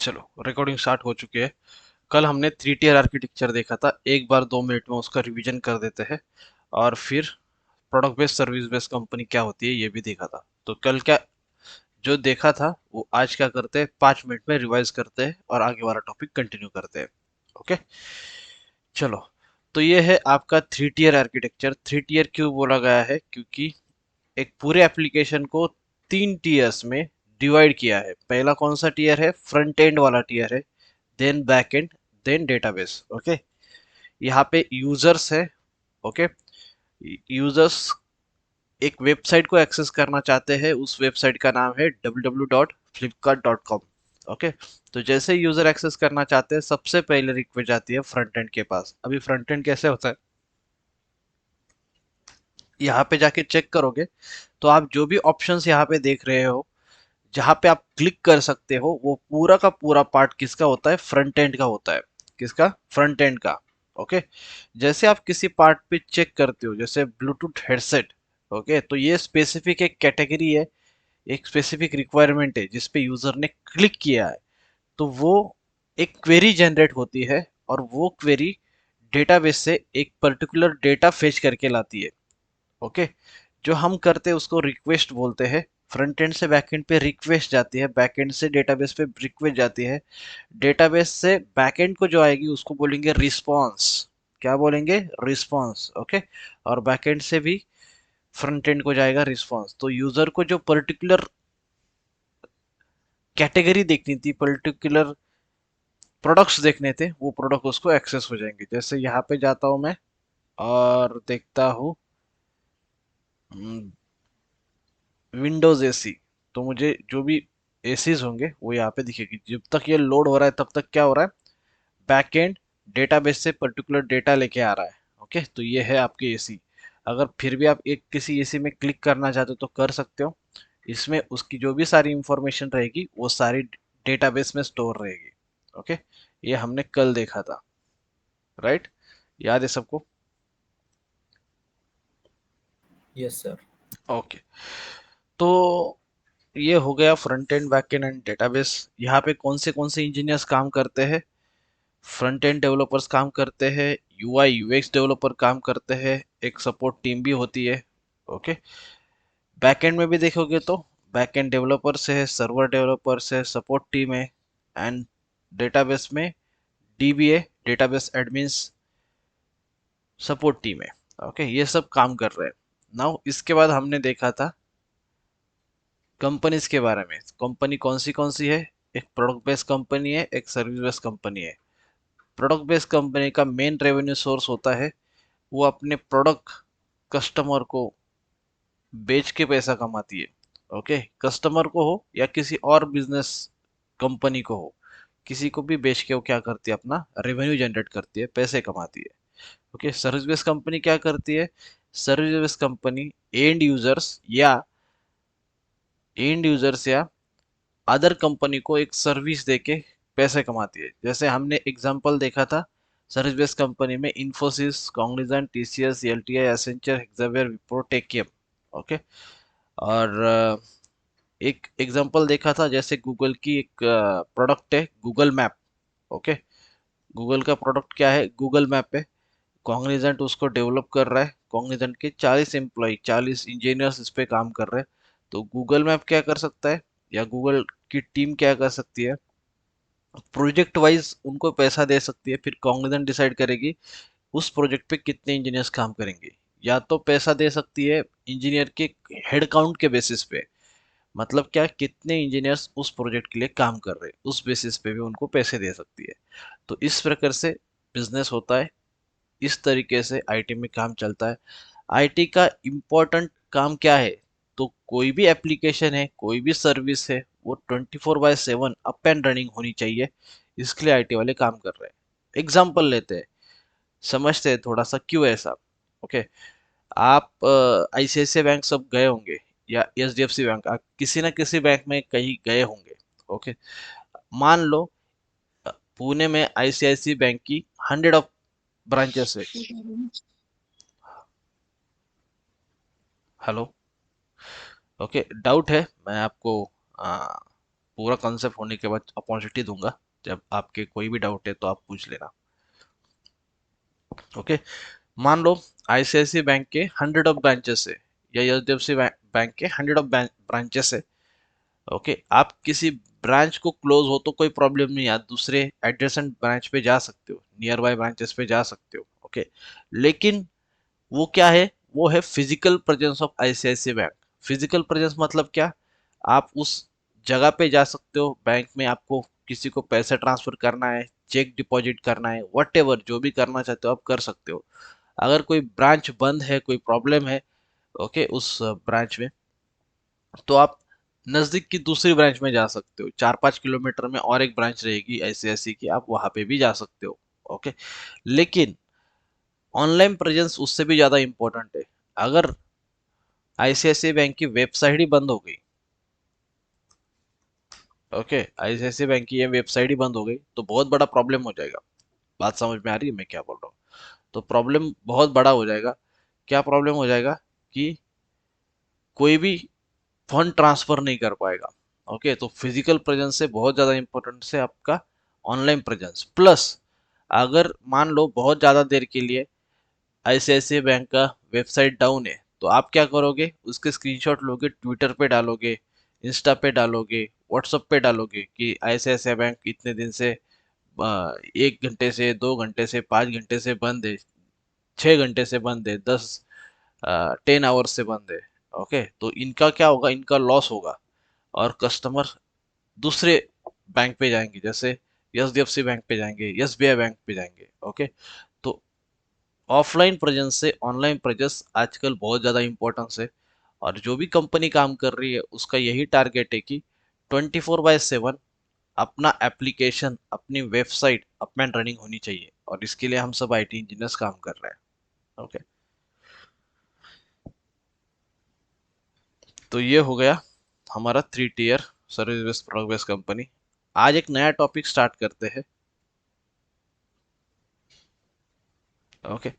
चलो recording start हो चुकी है। कल हमने 3 टियर आर्किटेक्चर देखा था, एक बार 2 मिनट में उसका रिवीजन कर देते हैं। और फिर product based service based company क्या होती है ये भी देखा था। तो कल क्या जो देखा था वो आज क्या करते हैं, 5 मिनट में रिवाइज करते हैं और आगे वाला टॉपिक कंटिन्यू करते हैं। ओके, चलो। तो ये है आपका 3 टियर आर्किटेक्चर। 3 टियर क्यों बोला गया है, क्योंकि एक पूरे एप्लीकेशन को 3 टीयर्स में डिवाइड किया है। पहला कौन सा टीयर है, फ्रंट एंड वाला टीयर है, then back end, then database. Okay, यहाँ पे यूजर्स है। ओके, यूजर्स एक वेबसाइट को एक्सेस करना चाहते हैं, उस वेबसाइट का नाम है www.flipkart.com। ओके, तो जैसे यूजर एक्सेस करना चाहते हैं सबसे पहले रिक्वेस्ट जाती है फ्रंट एंड के पास। अभी फ्रंट एंड कैसे होता है, यहाँ पे जाके चेक करोगे तो आप जो भी ऑप्शंस यहाँ पे देख रहे हो, जहाँ पे आप क्लिक कर सकते हो, वो पूरा का पूरा पार्ट किसका होता है, फ्रंट एंड का होता है। किसका, फ्रंट एंड का। ओके, जैसे आप किसी पार्ट पे चेक करते हो, जैसे ब्लूटूथ हेडसेट। ओके, तो ये स्पेसिफिक एक कैटेगरी है, एक स्पेसिफिक रिक्वायरमेंट है जिस पे यूजर ने क्लिक किया है, तो वो एक क्वेरी जनरेट होती है, और वो क्वेरी डेटाबेस से एक पर्टिकुलर डेटा फेच करके लाती है। ओके, जो हम करते हैं उसको रिक्वेस्ट बोलते हैं। फ्रंट एंड से बैक एंड पे रिक्वेस्ट जाती है, बैक एंड से डेटाबेस पे रिक्वेस्ट जाती है, डेटाबेस से बैक एंड को जो आएगी उसको बोलेंगे रिस्पॉन्स। क्या बोलेंगे, रिस्पॉन्स। ओके, और बैक एंड से भी फ्रंट एंड को जाएगा रिस्पॉन्स। तो यूजर को जो पर्टिकुलर कैटेगरी देखनी थी, पर्टिकुलर प्रोडक्ट्स देखने थे, वो प्रोडक्ट उसको एक्सेस हो जाएंगे। जैसे यहाँ पे जाता हूँ मैं और देखता हूँ विंडोज एसी, तो मुझे जो भी एसीज होंगे वो यहाँ पे दिखेगी। जब तक ये लोड हो रहा है तब तक क्या हो रहा है, बैकएंड डेटाबेस से पर्टिकुलर डेटा लेके आ रहा है। ओके, तो ये है आपकी एसी। अगर फिर भी आप एक किसी एसी में क्लिक करना चाहते हो तो कर सकते हो। इसमें उसकी जो भी सारी इंफॉर्मेशन रहेगी वो सारी डेटाबेस में स्टोर रहेगी। ओके, ये हमने कल देखा था, राइट? याद है सबको? Yes sir. ओके, तो ये हो गया front end, back and and database. यहाँ पे कौन से इंजीनियर्स काम करते हैं, फ्रंट एंड डेवलपर्स काम करते हैं, यूआई यूएक्स डेवलपर काम करते हैं, एक सपोर्ट टीम भी होती है। ओके, बैक एंड में भी देखोगे तो बैक एंड डेवलपर्स है, सर्वर डेवलपर्स है, सपोर्ट टीम है, एंड डेटाबेस में dBA, database admins, support team है। ओके, ये सब काम कर रहे हैं। नाउ इसके बाद हमने देखा था कंपनीज के बारे में। कंपनी कौन सी है, एक प्रोडक्ट बेस्ड कंपनी है, एक सर्विस बेस्ड कंपनी है। प्रोडक्ट बेस्ड कंपनी का मेन रेवेन्यू सोर्स होता है, वो अपने प्रोडक्ट कस्टमर को बेच के पैसा कमाती है। ओके, कस्टमर को हो या किसी और बिजनेस कंपनी को हो, किसी को भी बेच के वो क्या करती है, अपना रेवेन्यू जनरेट करती है, पैसे कमाती है। ओके, सर्विस बेस्ड कंपनी क्या करती है, service based company and users या अदर कंपनी को एक सर्विस देके पैसे कमाती है। जैसे हमने एग्जांपल देखा था सर्विस बेस्ड कंपनी में, इंफोसिस, कॉग्निजेंट, टीसीएस, एलटीआई, एसेंचर, हेक्सावेयर, विप्रो, टेकियम। ओके, और एक एग्जांपल देखा था जैसे गूगल की एक प्रोडक्ट है गूगल मैप। ओके, गूगल का प्रोडक्ट क्या है, गूगल मैप है। कॉग्निजेंट उसको डेवलप कर रहा है, कॉग्निजेंट के 40 एम्प्लॉय, 40 इंजीनियर्स इस पे काम कर रहे हैं। तो गूगल मैप क्या कर सकता है, या गूगल की टीम क्या कर सकती है, प्रोजेक्ट वाइज उनको पैसा दे सकती है। फिर कॉन्ग्रेजेंट डिसाइड करेगी उस प्रोजेक्ट पे कितने इंजीनियर्स काम करेंगे। या तो पैसा दे सकती है इंजीनियर के हेड काउंट के बेसिस पे, मतलब क्या, कितने इंजीनियर्स उस प्रोजेक्ट के लिए काम कर रहे हैं, उस बेसिस पे भी उनको पैसे दे सकती है। तो इस प्रकार से बिजनेस होता है, इस तरीके से आईटी में काम चलता है। आईटी का इम्पोर्टेंट काम क्या है, तो कोई भी एप्लीकेशन है, कोई भी सर्विस है, वो 24/7 अप एंड रनिंग होनी चाहिए। इसके लिए आईटी वाले काम कर रहे हैं। एग्जाम्पल लेते हैं, समझते हैं थोड़ा सा क्यों ऐसा। ओके, आप आईसीआईसीआई बैंक सब गए होंगे, या एचडीएफसी बैंक, आप किसी ना किसी बैंक में कहीं गए होंगे। ओके, मान लो पुणे में आईसीआईसीआई बैंक की 100 ऑफ ब्रांचेस है। हेलो, ओके, डाउट है, मैं आपको आ, पूरा कंसेप्ट होने के बाद अपॉर्चुनिटी दूंगा। जब आपके कोई भी डाउट है तो आप पूछ लेना। ओके, मान लो आईसीआईसी बैंक के 100 ऑफ ब्रांचेस है, या एचडीएफसी बैंक के 100 ऑफ ब्रांचेस है। ओके, आप किसी ब्रांच को क्लोज हो तो कोई प्रॉब्लम नहीं है, आप दूसरे एडजेसेंट ब्रांच पे जा सकते हो, नियर बाय ब्रांचेस पे जा सकते हो। ओके, लेकिन वो क्या है, वो है physical presence of ICICI bank. Physical presence मतलब क्या, आप उस जगह पे जा सकते हो, बैंक में आपको किसी को पैसे ट्रांसफर करना है, चेक डिपॉजिट करना है, वट एवर जो भी करना चाहते हो आप कर सकते हो। अगर कोई ब्रांच बंद है, कोई प्रॉब्लम है, ओके, उस ब्रांच में, तो आप नजदीक की दूसरी ब्रांच में जा सकते हो। 4-5 किलोमीटर में और एक ब्रांच रहेगी आईसीआईसी की, आप वहां पे भी जा सकते हो। ओके, लेकिन ऑनलाइन प्रेजेंस उससे भी ज्यादा इंपॉर्टेंट है। अगर आईसीआईसीआई बैंक की वेबसाइट ही बंद हो गई, ओके, आईसीआईसीआई बैंक की ये वेबसाइट ही बंद हो गई तो बहुत बड़ा प्रॉब्लम हो जाएगा। बात समझ में आ रही है मैं क्या बोल रहा हूँ? तो प्रॉब्लम बहुत बड़ा हो जाएगा। क्या प्रॉब्लम हो जाएगा कि कोई भी फंड ट्रांसफर नहीं कर पाएगा। ओके, तो फिजिकल प्रेजेंस से बहुत ज़्यादा इंपॉर्टेंट है आपका ऑनलाइन प्रेजेंस। प्लस अगर मान लो बहुत ज़्यादा देर के लिए आईसीआईसीआई बैंक का वेबसाइट डाउन है, तो आप क्या करोगे, उसके स्क्रीनशॉट लोगे, ट्विटर पे डालोगे, इंस्टा पे डालोगे, व्हाट्सएप पे डालोगे कि आईसीआईसीआई बैंक इतने दिन से 1 घंटे से 2 घंटे से 5 घंटे से बंद है, 6 घंटे से बंद है, 10 आवर्स से बंद है। ओके, तो इनका क्या होगा, इनका लॉस होगा, और कस्टमर दूसरे बैंक पे जाएंगे, जैसे एचडीएफसी बैंक पे जाएंगे, एसबीआई बैंक पे जाएंगे। ओके, तो ऑफलाइन प्रेजेंस से ऑनलाइन प्रेजेंस आजकल बहुत ज़्यादा इंपॉर्टेंस है। और जो भी कंपनी काम कर रही है उसका यही टारगेट है कि 24/7 अपना एप्लीकेशन, अपनी वेबसाइट अप एंड रनिंग होनी चाहिए, और इसके लिए हम सब आईटी इंजीनियर्स काम कर रहे हैं। ओके, तो ये हो गया हमारा 3 tier service based product based company. आज एक नया टॉपिक स्टार्ट करते हैं। ओके,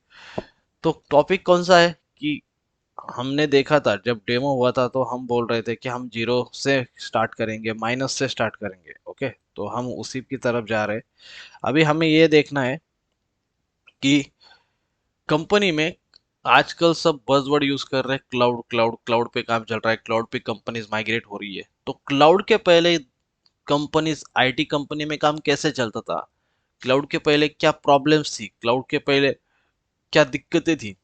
तो टॉपिक कौन सा है कि हमने देखा था जब डेमो हुआ था, तो हम बोल रहे थे कि हम जीरो से स्टार्ट करेंगे, माइनस से स्टार्ट करेंगे। ओके, तो हम उसी की तरफ जा रहे हैं। अभी हमें ये देखना है कि कंपनी में आजकल सब बज़वर्ड यूज कर रहे हैं, क्लाउड क्लाउड क्लाउड पे काम चल रहा है, क्लाउड पे कंपनीज माइग्रेट हो रही है। तो क्लाउड के पहले कंपनीज, आईटी कंपनी में काम कैसे चलता था, क्लाउड के पहले क्या प्रॉब्लम्स थी, क्लाउड के पहले क्या दिक्कतें थी,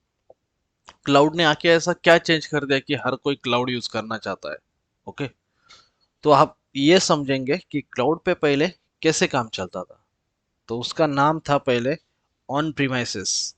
क्लाउड ने आके ऐसा क्या चेंज कर दिया कि हर कोई क्लाउड यूज करना चाहता है। ओके, तो आप ये समझेंगे कि क्लाउड पे पहले कैसे काम चलता था। तो उसका नाम था पहले on premises.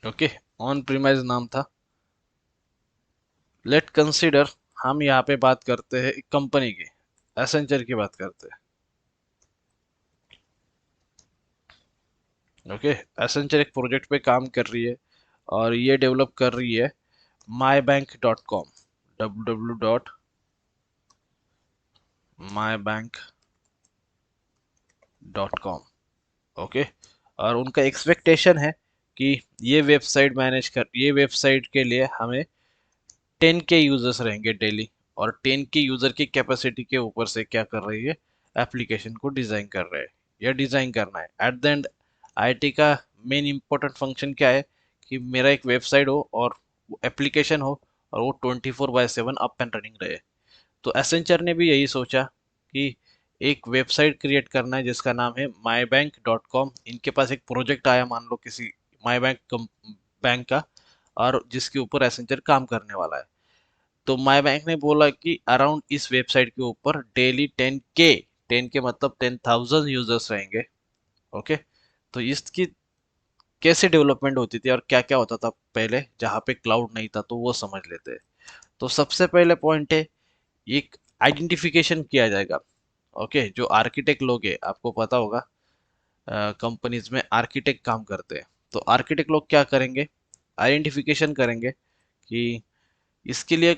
Okay, on premise नाम था। लेट कंसीडर, हम यहाँ पे बात करते हैं एक कंपनी की, एसेंचर की बात करते हैं। ओके, एसेंचर एक प्रोजेक्ट पे काम कर रही है, और ये डेवलप कर रही है mybank.com, www.mybank.com। ओके, और उनका एक्सपेक्टेशन है कि ये वेबसाइट के लिए हमें 10K यूजर्स रहेंगे डेली, और 10K यूजर की कैपेसिटी के ऊपर से क्या कर रही है, एप्लीकेशन को डिजाइन कर रहे हैं, या डिजाइन करना है। एट द एंड आईटी का मेन इंपॉर्टेंट फंक्शन क्या है, कि मेरा एक वेबसाइट हो और एप्लीकेशन हो, और वो 24/7 अप एंड रनिंग रहे। तो एसेंचर ने भी यही सोचा कि एक वेबसाइट क्रिएट करना है जिसका नाम है mybank.com। इनके पास एक प्रोजेक्ट आया, मान लो किसी माई बैंक का, और जिसके ऊपर एसेंचर काम करने वाला है। तो माई बैंक ने बोला कि अराउंड इस वेबसाइट के ऊपर डेली 10K मतलब 10,000 यूजर्स रहेंगे। ओके, तो इसकी कैसे डेवलपमेंट होती थी और क्या क्या होता था पहले जहाँ पे क्लाउड नहीं था, तो वो समझ लेते हैं। तो सबसे पहले पॉइंट है, एक आइडेंटिफिकेशन किया जाएगा। ओके, जो आर्किटेक्ट लोग हैं, आपको पता होगा कंपनीज में आर्किटेक्ट काम करते हैं। तो आर्किटेक्ट लोग क्या करेंगे, आइडेंटिफिकेशन करेंगे कि इसके लिए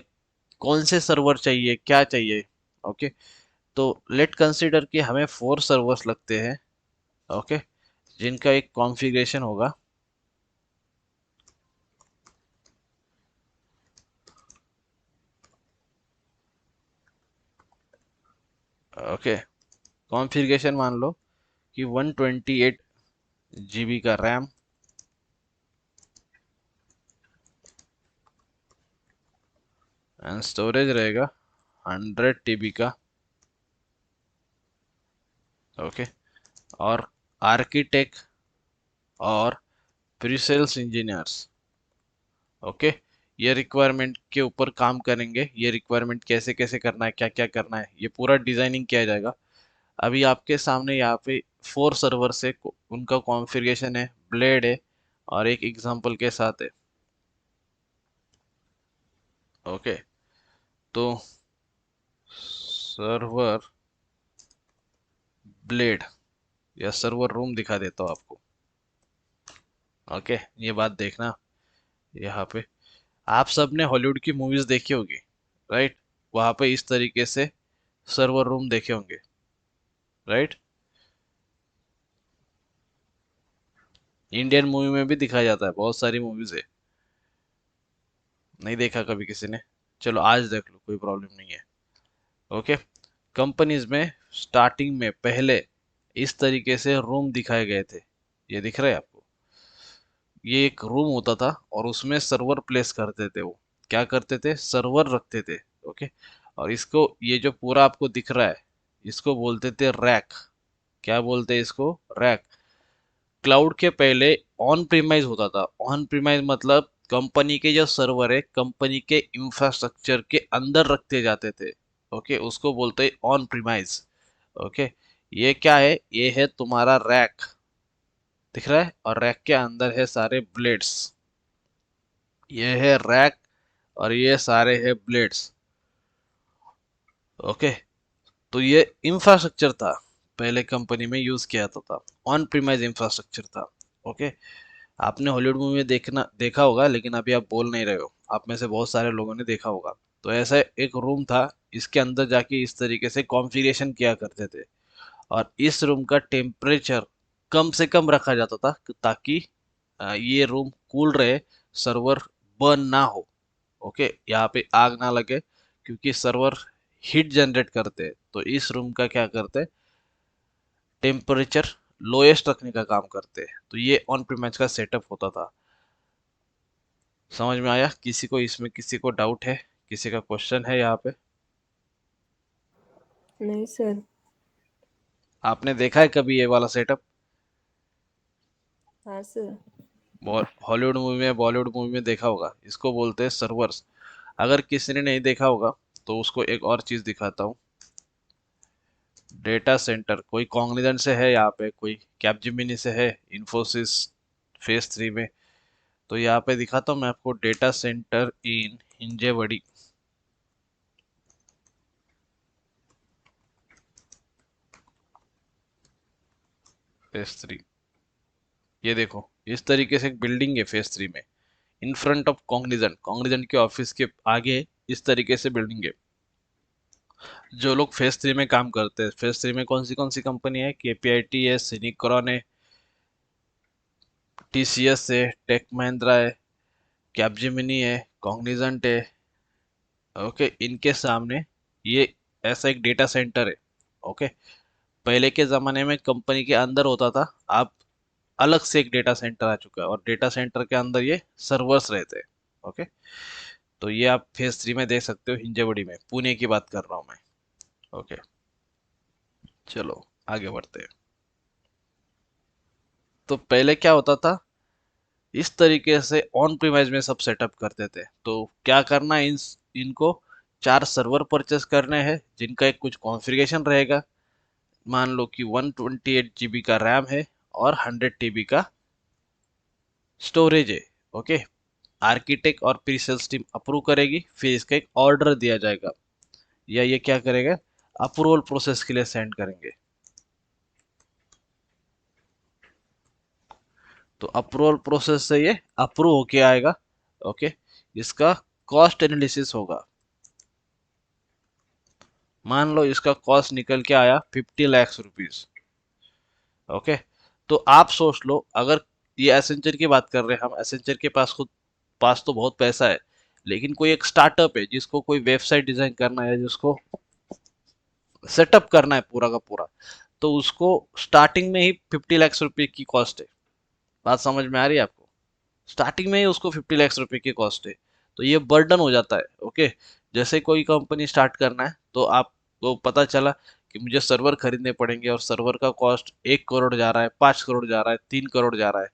कौन से सर्वर चाहिए, क्या चाहिए। ओके, तो लेट कंसिडर कि हमें 4 सर्वर्स लगते हैं। ओके, जिनका एक कॉन्फ़िगरेशन होगा। ओके, कॉन्फ़िगरेशन मान लो कि 128 GB का रैम, एंड स्टोरेज रहेगा 100 TB का। ओके, और आर्किटेक्ट और प्रीसेल्स इंजीनियर्स, ओके, ये रिक्वायरमेंट के ऊपर काम करेंगे। ये रिक्वायरमेंट कैसे कैसे करना है, क्या क्या करना है, ये पूरा डिजाइनिंग किया जाएगा। अभी आपके सामने यहाँ पे 4 सर्वर से उनका कॉन्फ़िगरेशन है, ब्लेड है, और एक एग्जांपल के साथ है। ओके, तो सर्वर ब्लेड या सर्वर रूम दिखा देता हूँ आपको। ओके, ये बात देखना, यहाँ पे आप सबने हॉलीवुड की मूवीज देखी होगी, राइट? वहां पे इस तरीके से सर्वर रूम देखे होंगे, राइट? इंडियन मूवी में भी दिखाया जाता है, बहुत सारी मूवीज है। नहीं देखा कभी किसी ने? चलो आज देख लो, कोई प्रॉब्लम नहीं है। ओके, कंपनीज में स्टार्टिंग में पहले इस तरीके से रूम दिखाए गए थे। ये दिख रहा है आपको? ये एक रूम होता था और उसमें सर्वर प्लेस करते थे। वो क्या करते थे, सर्वर रखते थे। ओके, और इसको, ये जो पूरा आपको दिख रहा है, इसको बोलते थे रैक। क्या बोलते हैं इसको? रैक। क्लाउड के पहले ऑन प्रीमाइज होता था। ऑन प्रीमाइज मतलब कंपनी के जो सर्वर है, कंपनी के इंफ्रास्ट्रक्चर के अंदर रखते जाते थे। ओके, उसको बोलते हैं ऑन प्रीमाइज। ओके, ये क्या है? ये है तुम्हारा रैक, दिख रहा है, और रैक के अंदर है सारे ब्लेड्स। ये है रैक, और ये सारे है ब्लेड्स। ओके, तो ये इंफ्रास्ट्रक्चर था, पहले कंपनी में यूज किया जाता था। ऑन प्रीमाइज इंफ्रास्ट्रक्चर था। ओके, आपने हॉलीवुड मूवी में देखा होगा, लेकिन अभी आप बोल नहीं रहे हो। आप में से बहुत सारे लोगों ने देखा होगा। तो ऐसा एक रूम था, इसके अंदर जाके इस तरीके से कॉन्फ़िगरेशन किया करते थे। और इस रूम का टेम्परेचर कम से कम रखा जाता था ताकि ये रूम कूल रहे, सर्वर बर्न ना हो। ओके, यहाँ पे आग ना लगे, क्योंकि सर्वर हीट जनरेट करते हैं। तो इस रूम का क्या करते हैं, टेम्परेचर लोएस्ट रखने का काम करते हैं। तो ये ऑन प्रीमाइज का सेटअप होता था। समझ में आया? किसी को इसमें, किसी को डाउट है, किसी का क्वेश्चन है यहाँ पे? नहीं सर। आपने देखा है कभी ये वाला सेटअप? हाँ सर। हॉलीवुड मूवी में, बॉलीवुड मूवी में देखा होगा। इसको बोलते हैं सर्वर्स। अगर किसी ने नहीं देखा होगा तो उसको एक और चीज दिखाता हूँ। डेटा सेंटर कोई कॉग्निजेंट से है यहाँ पे, कोई कैपजेमिनी से है, इन्फोसिस फेज 3 में। तो यहाँ पे दिखाता हूँ मैं आपको, डेटा सेंटर इन हिंजेवड़ी फेज 3। ये देखो, इस तरीके से एक बिल्डिंग है फेज 3 में, in front of Cognizant. Cognizant के ऑफिस के आगे इस तरीके से बिल्डिंग है। जो लोग फेज 3 में काम करते हैं, फेज 3 में कौन सी कंपनी है? केपीआईटी है, सिनिक्रॉन है, टीसीएस है, टेक महिंद्रा है, कैपजेमिनी है, कॉग्निजेंट है। ओके, इनके सामने ये ऐसा एक डेटा सेंटर है। ओके, पहले के ज़माने में कंपनी के अंदर होता था, अब अलग से एक डेटा सेंटर आ चुका है, और डेटा सेंटर के अंदर ये सर्वर्स रहते हैं। ओके, तो ये आप फेज 3 में देख सकते हो, हिंजेवड़ी में, पुणे की बात कर रहा हूँ मैं। ओके, चलो आगे बढ़ते हैं। तो पहले क्या होता था, इस तरीके से ऑन प्रीमाइज में सब सेटअप करते थे। तो क्या करना है, इनको 4 सर्वर परचेस करने हैं, जिनका एक कुछ कॉन्फ़िगरेशन रहेगा। मान लो कि 128 GB का रैम है और 100 TB का स्टोरेज है। ओके, आर्किटेक्ट और प्री सेल्स टीम अप्रूव करेगी, फिर इसका एक ऑर्डर दिया जाएगा, या ये क्या करेगा, अप्रूवल प्रोसेस के लिए सेंड करेंगे। तो अप्रूवल प्रोसेस से ये अप्रूव होके आएगा। ओके, इसका कॉस्ट एनालिसिस होगा। मान लो इसका कॉस्ट निकल के आया 50 लाख रुपीज। ओके, तो आप सोच लो, अगर ये एसेंचर की बात कर रहे हैं हम, एसेंचर के पास तो बहुत पैसा है, लेकिन कोई एक स्टार्टअप है जिसको कोई वेबसाइट डिजाइन करना है, जिसको सेटअप करना है पूरा का पूरा, तो उसको स्टार्टिंग में ही 50 लाख रुपए की कॉस्ट है। बात समझ में आ रही है आपको? स्टार्टिंग में ही उसको 50 लाख रुपए की कॉस्ट है। तो ये बर्डन हो जाता है। ओके, जैसे कोई कंपनी स्टार्ट करना है तो आपको पता चला कि मुझे सर्वर खरीदने पड़ेंगे, और सर्वर का कॉस्ट 1 करोड़ जा रहा है, 5 करोड़ जा रहा है, 3 करोड़ जा रहा है।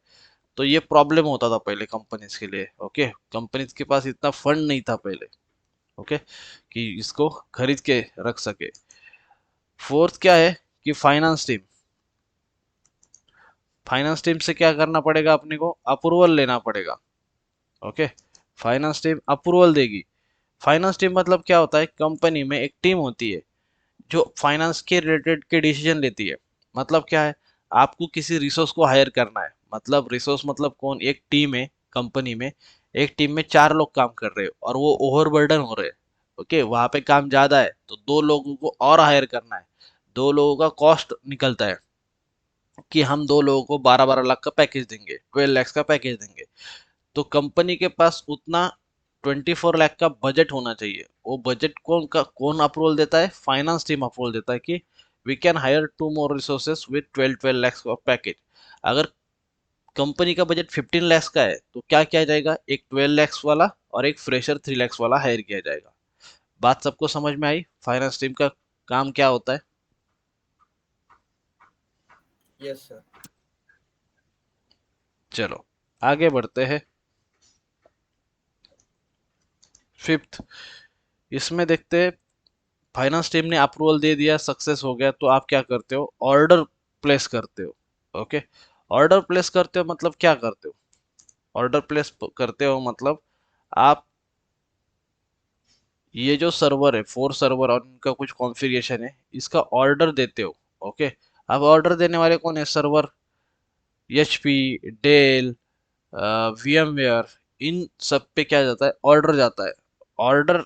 तो ये प्रॉब्लम होता था पहले कंपनीज के लिए। ओके, कंपनीज के पास इतना फंड नहीं था पहले। ओके, कि इसको खरीद के रख सके। फोर्थ क्या है कि फाइनेंस टीम से क्या करना पड़ेगा, अपने को अप्रूवल लेना पड़ेगा। ओके, फाइनेंस टीम अप्रूवल देगी। फाइनेंस टीम मतलब क्या होता है, कंपनी में एक टीम होती है जो फाइनेंस के रिलेटेड के डिसीजन लेती है। मतलब क्या है, आपको किसी रिसोर्स को हायर करना है, मतलब रिसोर्स मतलब कौन, एक टीम है कंपनी में, एक टीम में 4 लोग काम कर रहे हो और वो ओवरबर्डन हो रहे हैं। ओके, वहां पे काम ज्यादा है तो 2 लोगों को और हायर करना है। 2 लोगों का कॉस्ट निकलता है कि हम 2 लोगों को 12-12 लाख का पैकेज देंगे, 12 लाख का पैकेज देंगे। तो कंपनी के पास उतना 24 लाख का बजट होना चाहिए। वो बजट कौन अप्रूवल देता है, फाइनेंस टीम अप्रूवल देता है कि we can hire 2 more resources with 12 lakh का पैकेज। अगर कंपनी का बजट 15 लाख का है तो क्या किया जाएगा, एक 12 लाख वाला और एक फ्रेशर 3 लाख वाला हायर किया जाएगा। बात सबको समझ में आई, फाइनेंस टीम का काम क्या होता है? Yes, sir. चलो आगे बढ़ते हैं। फिफ्थ, इसमें देखते हैं, फाइनेंस टीम ने अप्रूवल दे दिया, सक्सेस हो गया, तो आप क्या करते हो, ऑर्डर प्लेस करते हो। ओके, ऑर्डर प्लेस करते हो मतलब क्या करते हो, ऑर्डर प्लेस करते हो मतलब आप ये जो सर्वर है, 4 सर्वर और इनका कुछ कॉन्फ़िगरेशन है, इसका ऑर्डर देते हो। ओके, अब ऑर्डर देने वाले कौन है, सर्वर, एचपी, डेल, वीएमवेयर, इन सब पे क्या जाता है, ऑर्डर जाता है। ऑर्डर,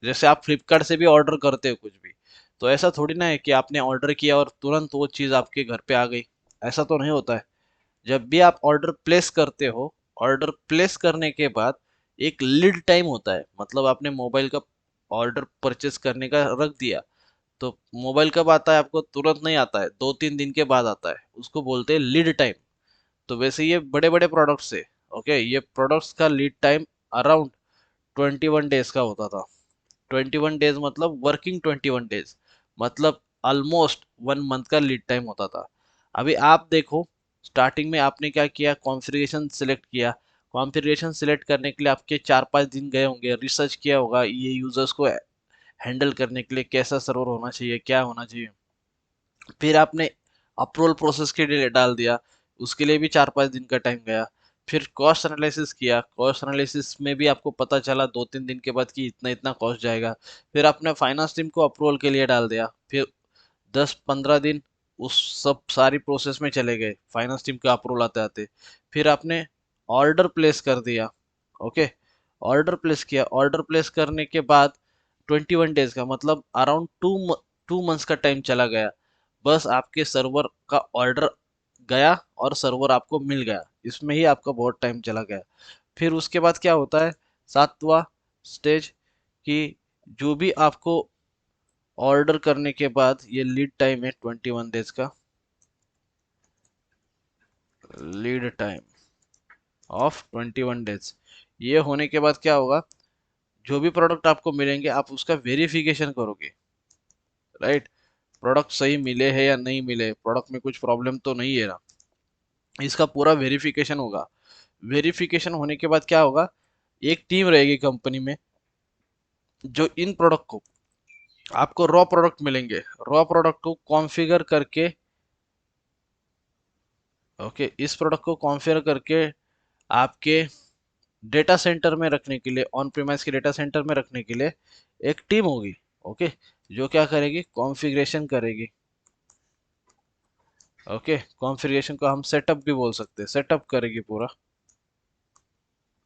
जैसे आप फ्लिपकार्ट से भी ऑर्डर करते हो कुछ भी, तो ऐसा थोड़ी ना है कि आपने ऑर्डर किया और तुरंत वो चीज़ आपके घर पे आ गई। ऐसा तो नहीं होता है। जब भी आप ऑर्डर प्लेस करते हो, ऑर्डर प्लेस करने के बाद एक लीड टाइम होता है, मतलब आपने मोबाइल का ऑर्डर परचेस करने का रख दिया, तो मोबाइल कब आता है आपको, तुरंत नहीं आता है, 2-3 दिन के बाद आता है, उसको बोलते हैं लीड टाइम। तो वैसे ये बड़े बड़े प्रोडक्ट्स है। ओके, ये प्रोडक्ट्स का लीड टाइम अराउंड 21 डेज का होता था। 21 डेज मतलब वर्किंग 21 डेज, मतलब ऑलमोस्ट 1 मंथ का लीड टाइम होता था। अभी आप देखो, स्टार्टिंग में आपने क्या किया, कॉन्फ़िगरेशन सिलेक्ट किया। कॉन्फ़िगरेशन सिलेक्ट करने के लिए आपके 4-5 दिन गए होंगे, रिसर्च किया होगा ये यूजर्स को हैंडल करने के लिए कैसा सर्वर होना चाहिए, क्या होना चाहिए। फिर आपने अप्रूवल प्रोसेस के लिए डाल दिया, उसके लिए भी 4-5 दिन का टाइम गया। फिर कॉस्ट एनालिसिस किया, कॉस्ट एनालिसिस में भी आपको पता चला 2-3 दिन के बाद कि इतना इतना कॉस्ट जाएगा। फिर आपने फाइनेंस टीम को अप्रूवल के लिए डाल दिया। फिर 10-15 दिन उस सब सारी प्रोसेस में चले गए, फाइनेंस टीम का अप्रूवल आते आते। फिर आपने ऑर्डर प्लेस कर दिया। ओके, ऑर्डर प्लेस किया, ऑर्डर प्लेस करने के बाद 21 डेज का मतलब अराउंड 2 मंथ्स का टाइम चला गया। बस आपके सर्वर का ऑर्डर गया और सर्वर आपको मिल गया, इसमें ही आपका बहुत टाइम चला गया। फिर उसके बाद क्या होता है, 7वां स्टेज, कि जो भी आपको ऑर्डर करने के बाद ये लीड टाइम है 21 डेज का, लीड टाइम ऑफ 21 डेज। ये होने के बाद क्या होगा, जो भी प्रोडक्ट आपको मिलेंगे आप उसका वेरिफिकेशन करोगे। राइट, प्रोडक्ट सही मिले है या नहीं मिले, प्रोडक्ट में कुछ प्रॉब्लम तो नहीं है ना, इसका पूरा वेरिफिकेशन होगा। वेरिफिकेशन होने के बाद क्या होगा, एक टीम रहेगी कंपनी में जो इन प्रोडक्ट को, आपको रॉ प्रोडक्ट मिलेंगे, रॉ प्रोडक्ट को कॉन्फ़िगर करके, ओके, इस प्रोडक्ट को कॉन्फ़िगर करके आपके डेटा सेंटर में रखने के लिए, ऑन प्रीमाइस के डेटा सेंटर में रखने के लिए एक टीम होगी। ओके, जो क्या करेगी, कॉन्फ़िगरेशन करेगी। ओके, कॉन्फ़िगरेशन को हम सेटअप भी बोल सकते हैं, सेटअप करेगी पूरा।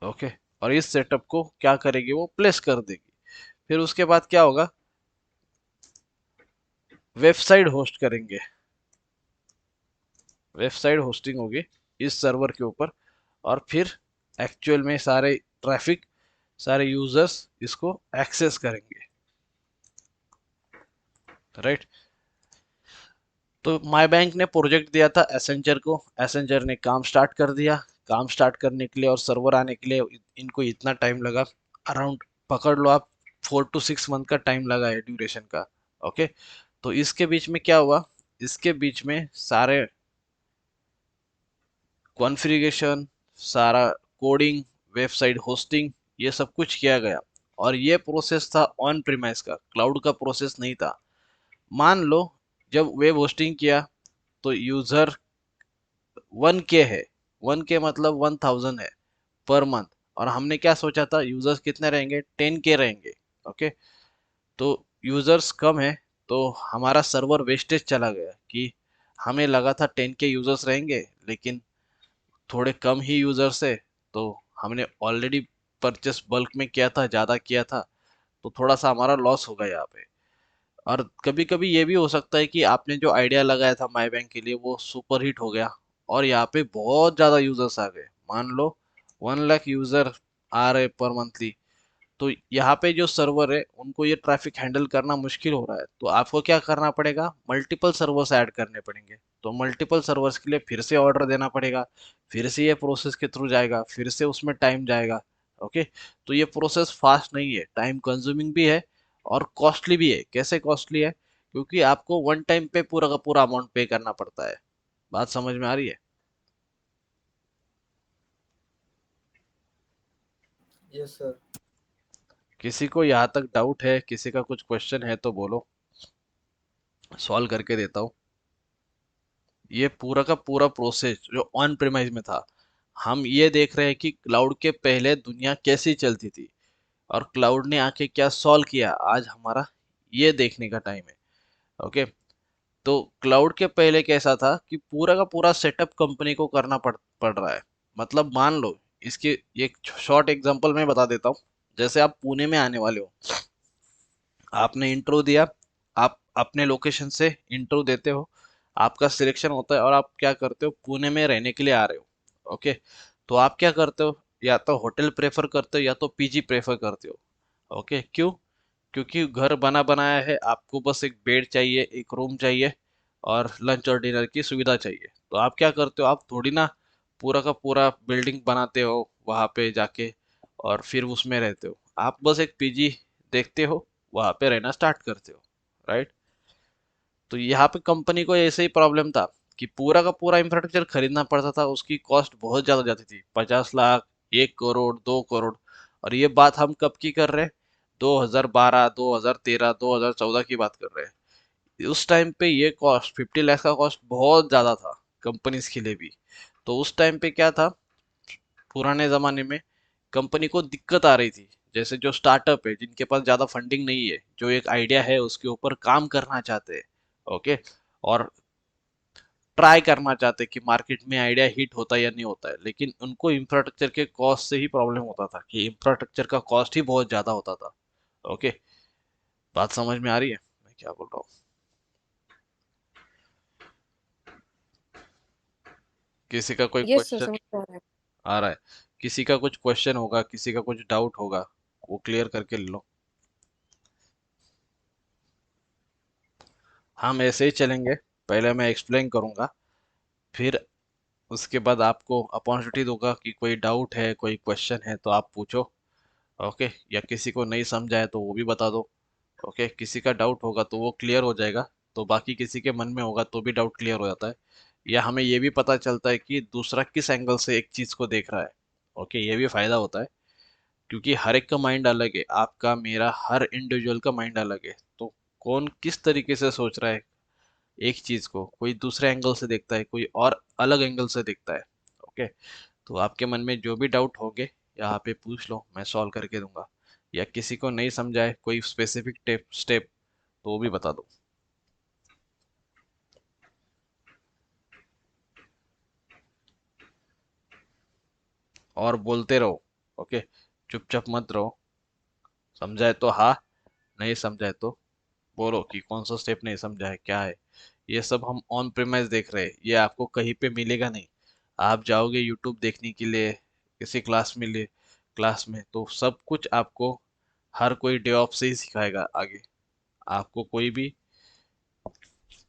ओके, और इस सेटअप को क्या करेगी, वो प्लेस कर देगी। फिर उसके बाद क्या होगा, वेबसाइट होस्ट करेंगे, वेबसाइट होस्टिंग होगी इस सर्वर के ऊपर। और फिर एक्चुअल में सारे ट्रैफिक, सारे यूजर्स इसको एक्सेस करेंगे, राइट। तो माई बैंक ने प्रोजेक्ट दिया था एसेंजर को, एसेंजर ने काम स्टार्ट कर दिया। काम स्टार्ट करने के लिए और सर्वर आने के लिए इनको इतना टाइम लगा, अराउंड पकड़ लो आप 4 to 6 मंथ का टाइम लगा है ड्यूरेशन का। ओके। तो इसके बीच में क्या हुआ, इसके बीच में सारे कॉन्फ़िगरेशन, सारा कोडिंग, वेबसाइट होस्टिंग, ये सब कुछ किया गया। और ये प्रोसेस था ऑन प्रीमाइस का, क्लाउड का प्रोसेस नहीं था। मान लो जब वेब होस्टिंग किया तो यूजर 1K है, 1K मतलब 1000 है पर मंथ। और हमने क्या सोचा था, यूजर्स कितने रहेंगे, 10K रहेंगे। ओके। तो यूजर्स कम है, तो हमारा सर्वर वेस्टेज चला गया कि हमें लगा था 10K यूजर्स रहेंगे, लेकिन थोड़े कम ही यूजर्स है। तो हमने ऑलरेडी परचेस बल्क में किया था, ज़्यादा किया था, तो थोड़ा सा हमारा लॉस होगा यहाँ पे। और कभी कभी ये भी हो सकता है कि आपने जो आइडिया लगाया था माई बैंक के लिए वो सुपर हिट हो गया और यहाँ पे बहुत ज़्यादा यूजर्स आ गए। मान लो 1 लाख यूजर आ रहे पर मंथली। तो यहाँ पे जो सर्वर है उनको ये ट्रैफिक हैंडल करना मुश्किल हो रहा है, तो आपको क्या करना पड़ेगा, मल्टीपल सर्वर्स ऐड करने पड़ेंगे। तो मल्टीपल सर्वर्स के लिए फिर से ऑर्डर देना पड़ेगा, फिर से ये प्रोसेस के थ्रू जाएगा, फिर से उसमें टाइम जाएगा। ओके। तो ये प्रोसेस फास्ट नहीं है, टाइम कंज्यूमिंग भी है और कॉस्टली भी है। कैसे कॉस्टली है, क्योंकि आपको वन टाइम पे पूरा का पूरा अमाउंट पे करना पड़ता है। बात समझ में आ रही है? Yes sir. किसी को यहाँ तक डाउट है, किसी का कुछ क्वेश्चन है तो बोलो, सॉल्व करके देता हूँ। ये पूरा का पूरा प्रोसेस जो ऑन प्रेमाइज में था, हम ये देख रहे हैं कि क्लाउड के पहले दुनिया कैसी चलती थी और क्लाउड ने आके क्या सॉल्व किया, आज हमारा ये देखने का टाइम है। ओके। तो क्लाउड के पहले कैसा था कि पूरा का पूरा सेटअप कंपनी को करना पड़ रहा है। मतलब मान लो, इसके एक शॉर्ट एग्जांपल मैं बता देता हूँ। जैसे आप पुणे में आने वाले हो, आपने इंट्रो दिया, आप अपने लोकेशन से इंट्रो देते हो, आपका सिलेक्शन होता है और आप क्या करते हो, पुणे में रहने के लिए आ रहे हो। ओके। तो आप क्या करते हो, या तो होटल प्रेफर करते हो या तो पीजी प्रेफर करते हो। ओके। क्यों? क्योंकि घर बना बनाया है, आपको बस एक बेड चाहिए, एक रूम चाहिए और लंच और डिनर की सुविधा चाहिए। तो आप क्या करते हो, आप थोड़ी ना पूरा का पूरा बिल्डिंग बनाते हो वहाँ पे जाके और फिर उसमें रहते हो। आप बस एक पीजी देखते हो, वहाँ पे रहना स्टार्ट करते हो, राइट। तो यहाँ पे कंपनी को ऐसे ही प्रॉब्लम था कि पूरा का पूरा इंफ्रास्ट्रक्चर खरीदना पड़ता था, उसकी कॉस्ट बहुत ज़्यादा जाती थी, 50 लाख, 1 करोड़, 2 करोड़। और ये बात हम कब की कर रहे हैं, 2012, 2013, 2014 की बात कर रहे हैं। उस टाइम पे ये कॉस्ट 50 लाख का कॉस्ट बहुत ज़्यादा था कंपनीज के लिए भी। तो उस टाइम पे क्या था, पुराने ज़माने में कंपनी को दिक्कत आ रही थी। जैसे जो स्टार्टअप है, जिनके पास ज़्यादा फंडिंग नहीं है, जो एक आइडिया है उसके ऊपर काम करना चाहते हैं। ओके। और ट्राई करना चाहते कि मार्केट में आइडिया हिट होता है या नहीं होता है, लेकिन उनको इंफ्रास्ट्रक्चर के कॉस्ट से ही प्रॉब्लम होता था कि इंफ्रास्ट्रक्चर का कॉस्ट ही बहुत ज़्यादा होता था। ओके। बात समझ में आ रही है मैं क्या बोल रहा हूँ? किसी का कोई यस सर, क्वेश्चन समझ आ रहा है। आ रहा है? किसी का कुछ क्वेश्चन होगा, किसी का कुछ डाउट होगा, वो क्लियर करके ले लो। हम ऐसे ही चलेंगे, पहले मैं एक्सप्लेन करूंगा, फिर उसके बाद आपको अपॉर्चुनिटी दूंगा कि कोई डाउट है, कोई क्वेश्चन है तो आप पूछो। ओके। या किसी को नहीं समझा है तो वो भी बता दो। ओके। किसी का डाउट होगा तो वो क्लियर हो जाएगा, तो बाकी किसी के मन में होगा तो भी डाउट क्लियर हो जाता है। या हमें ये भी पता चलता है कि दूसरा किस एंगल से एक चीज़ को देख रहा है। ओके। ये भी फायदा होता है, क्योंकि हर एक का माइंड अलग है, आपका मेरा हर इंडिविजुअल का माइंड अलग है। तो कौन किस तरीके से सोच रहा है एक चीज को, कोई दूसरे एंगल से देखता है, कोई और अलग एंगल से देखता है। ओके। तो आपके मन में जो भी डाउट होंगे यहाँ पे पूछ लो, मैं सॉल्व करके दूंगा। या किसी को नहीं समझा है कोई स्पेसिफिक स्टेप, तो वो भी बता दो। और बोलते रहो। ओके। चुपचाप मत रहो, समझाए तो हाँ, नहीं समझाए तो बोलो कि कौन सा स्टेप नहीं समझा है, क्या है। ये सब हम ऑन प्रेमाइज देख रहे हैं, ये आपको कहीं पे मिलेगा नहीं। आप जाओगे यूट्यूब देखने के लिए किसी क्लास में, तो सब कुछ आपको हर कोई डे ऑफ से ही सिखाएगा आगे। आपको कोई भी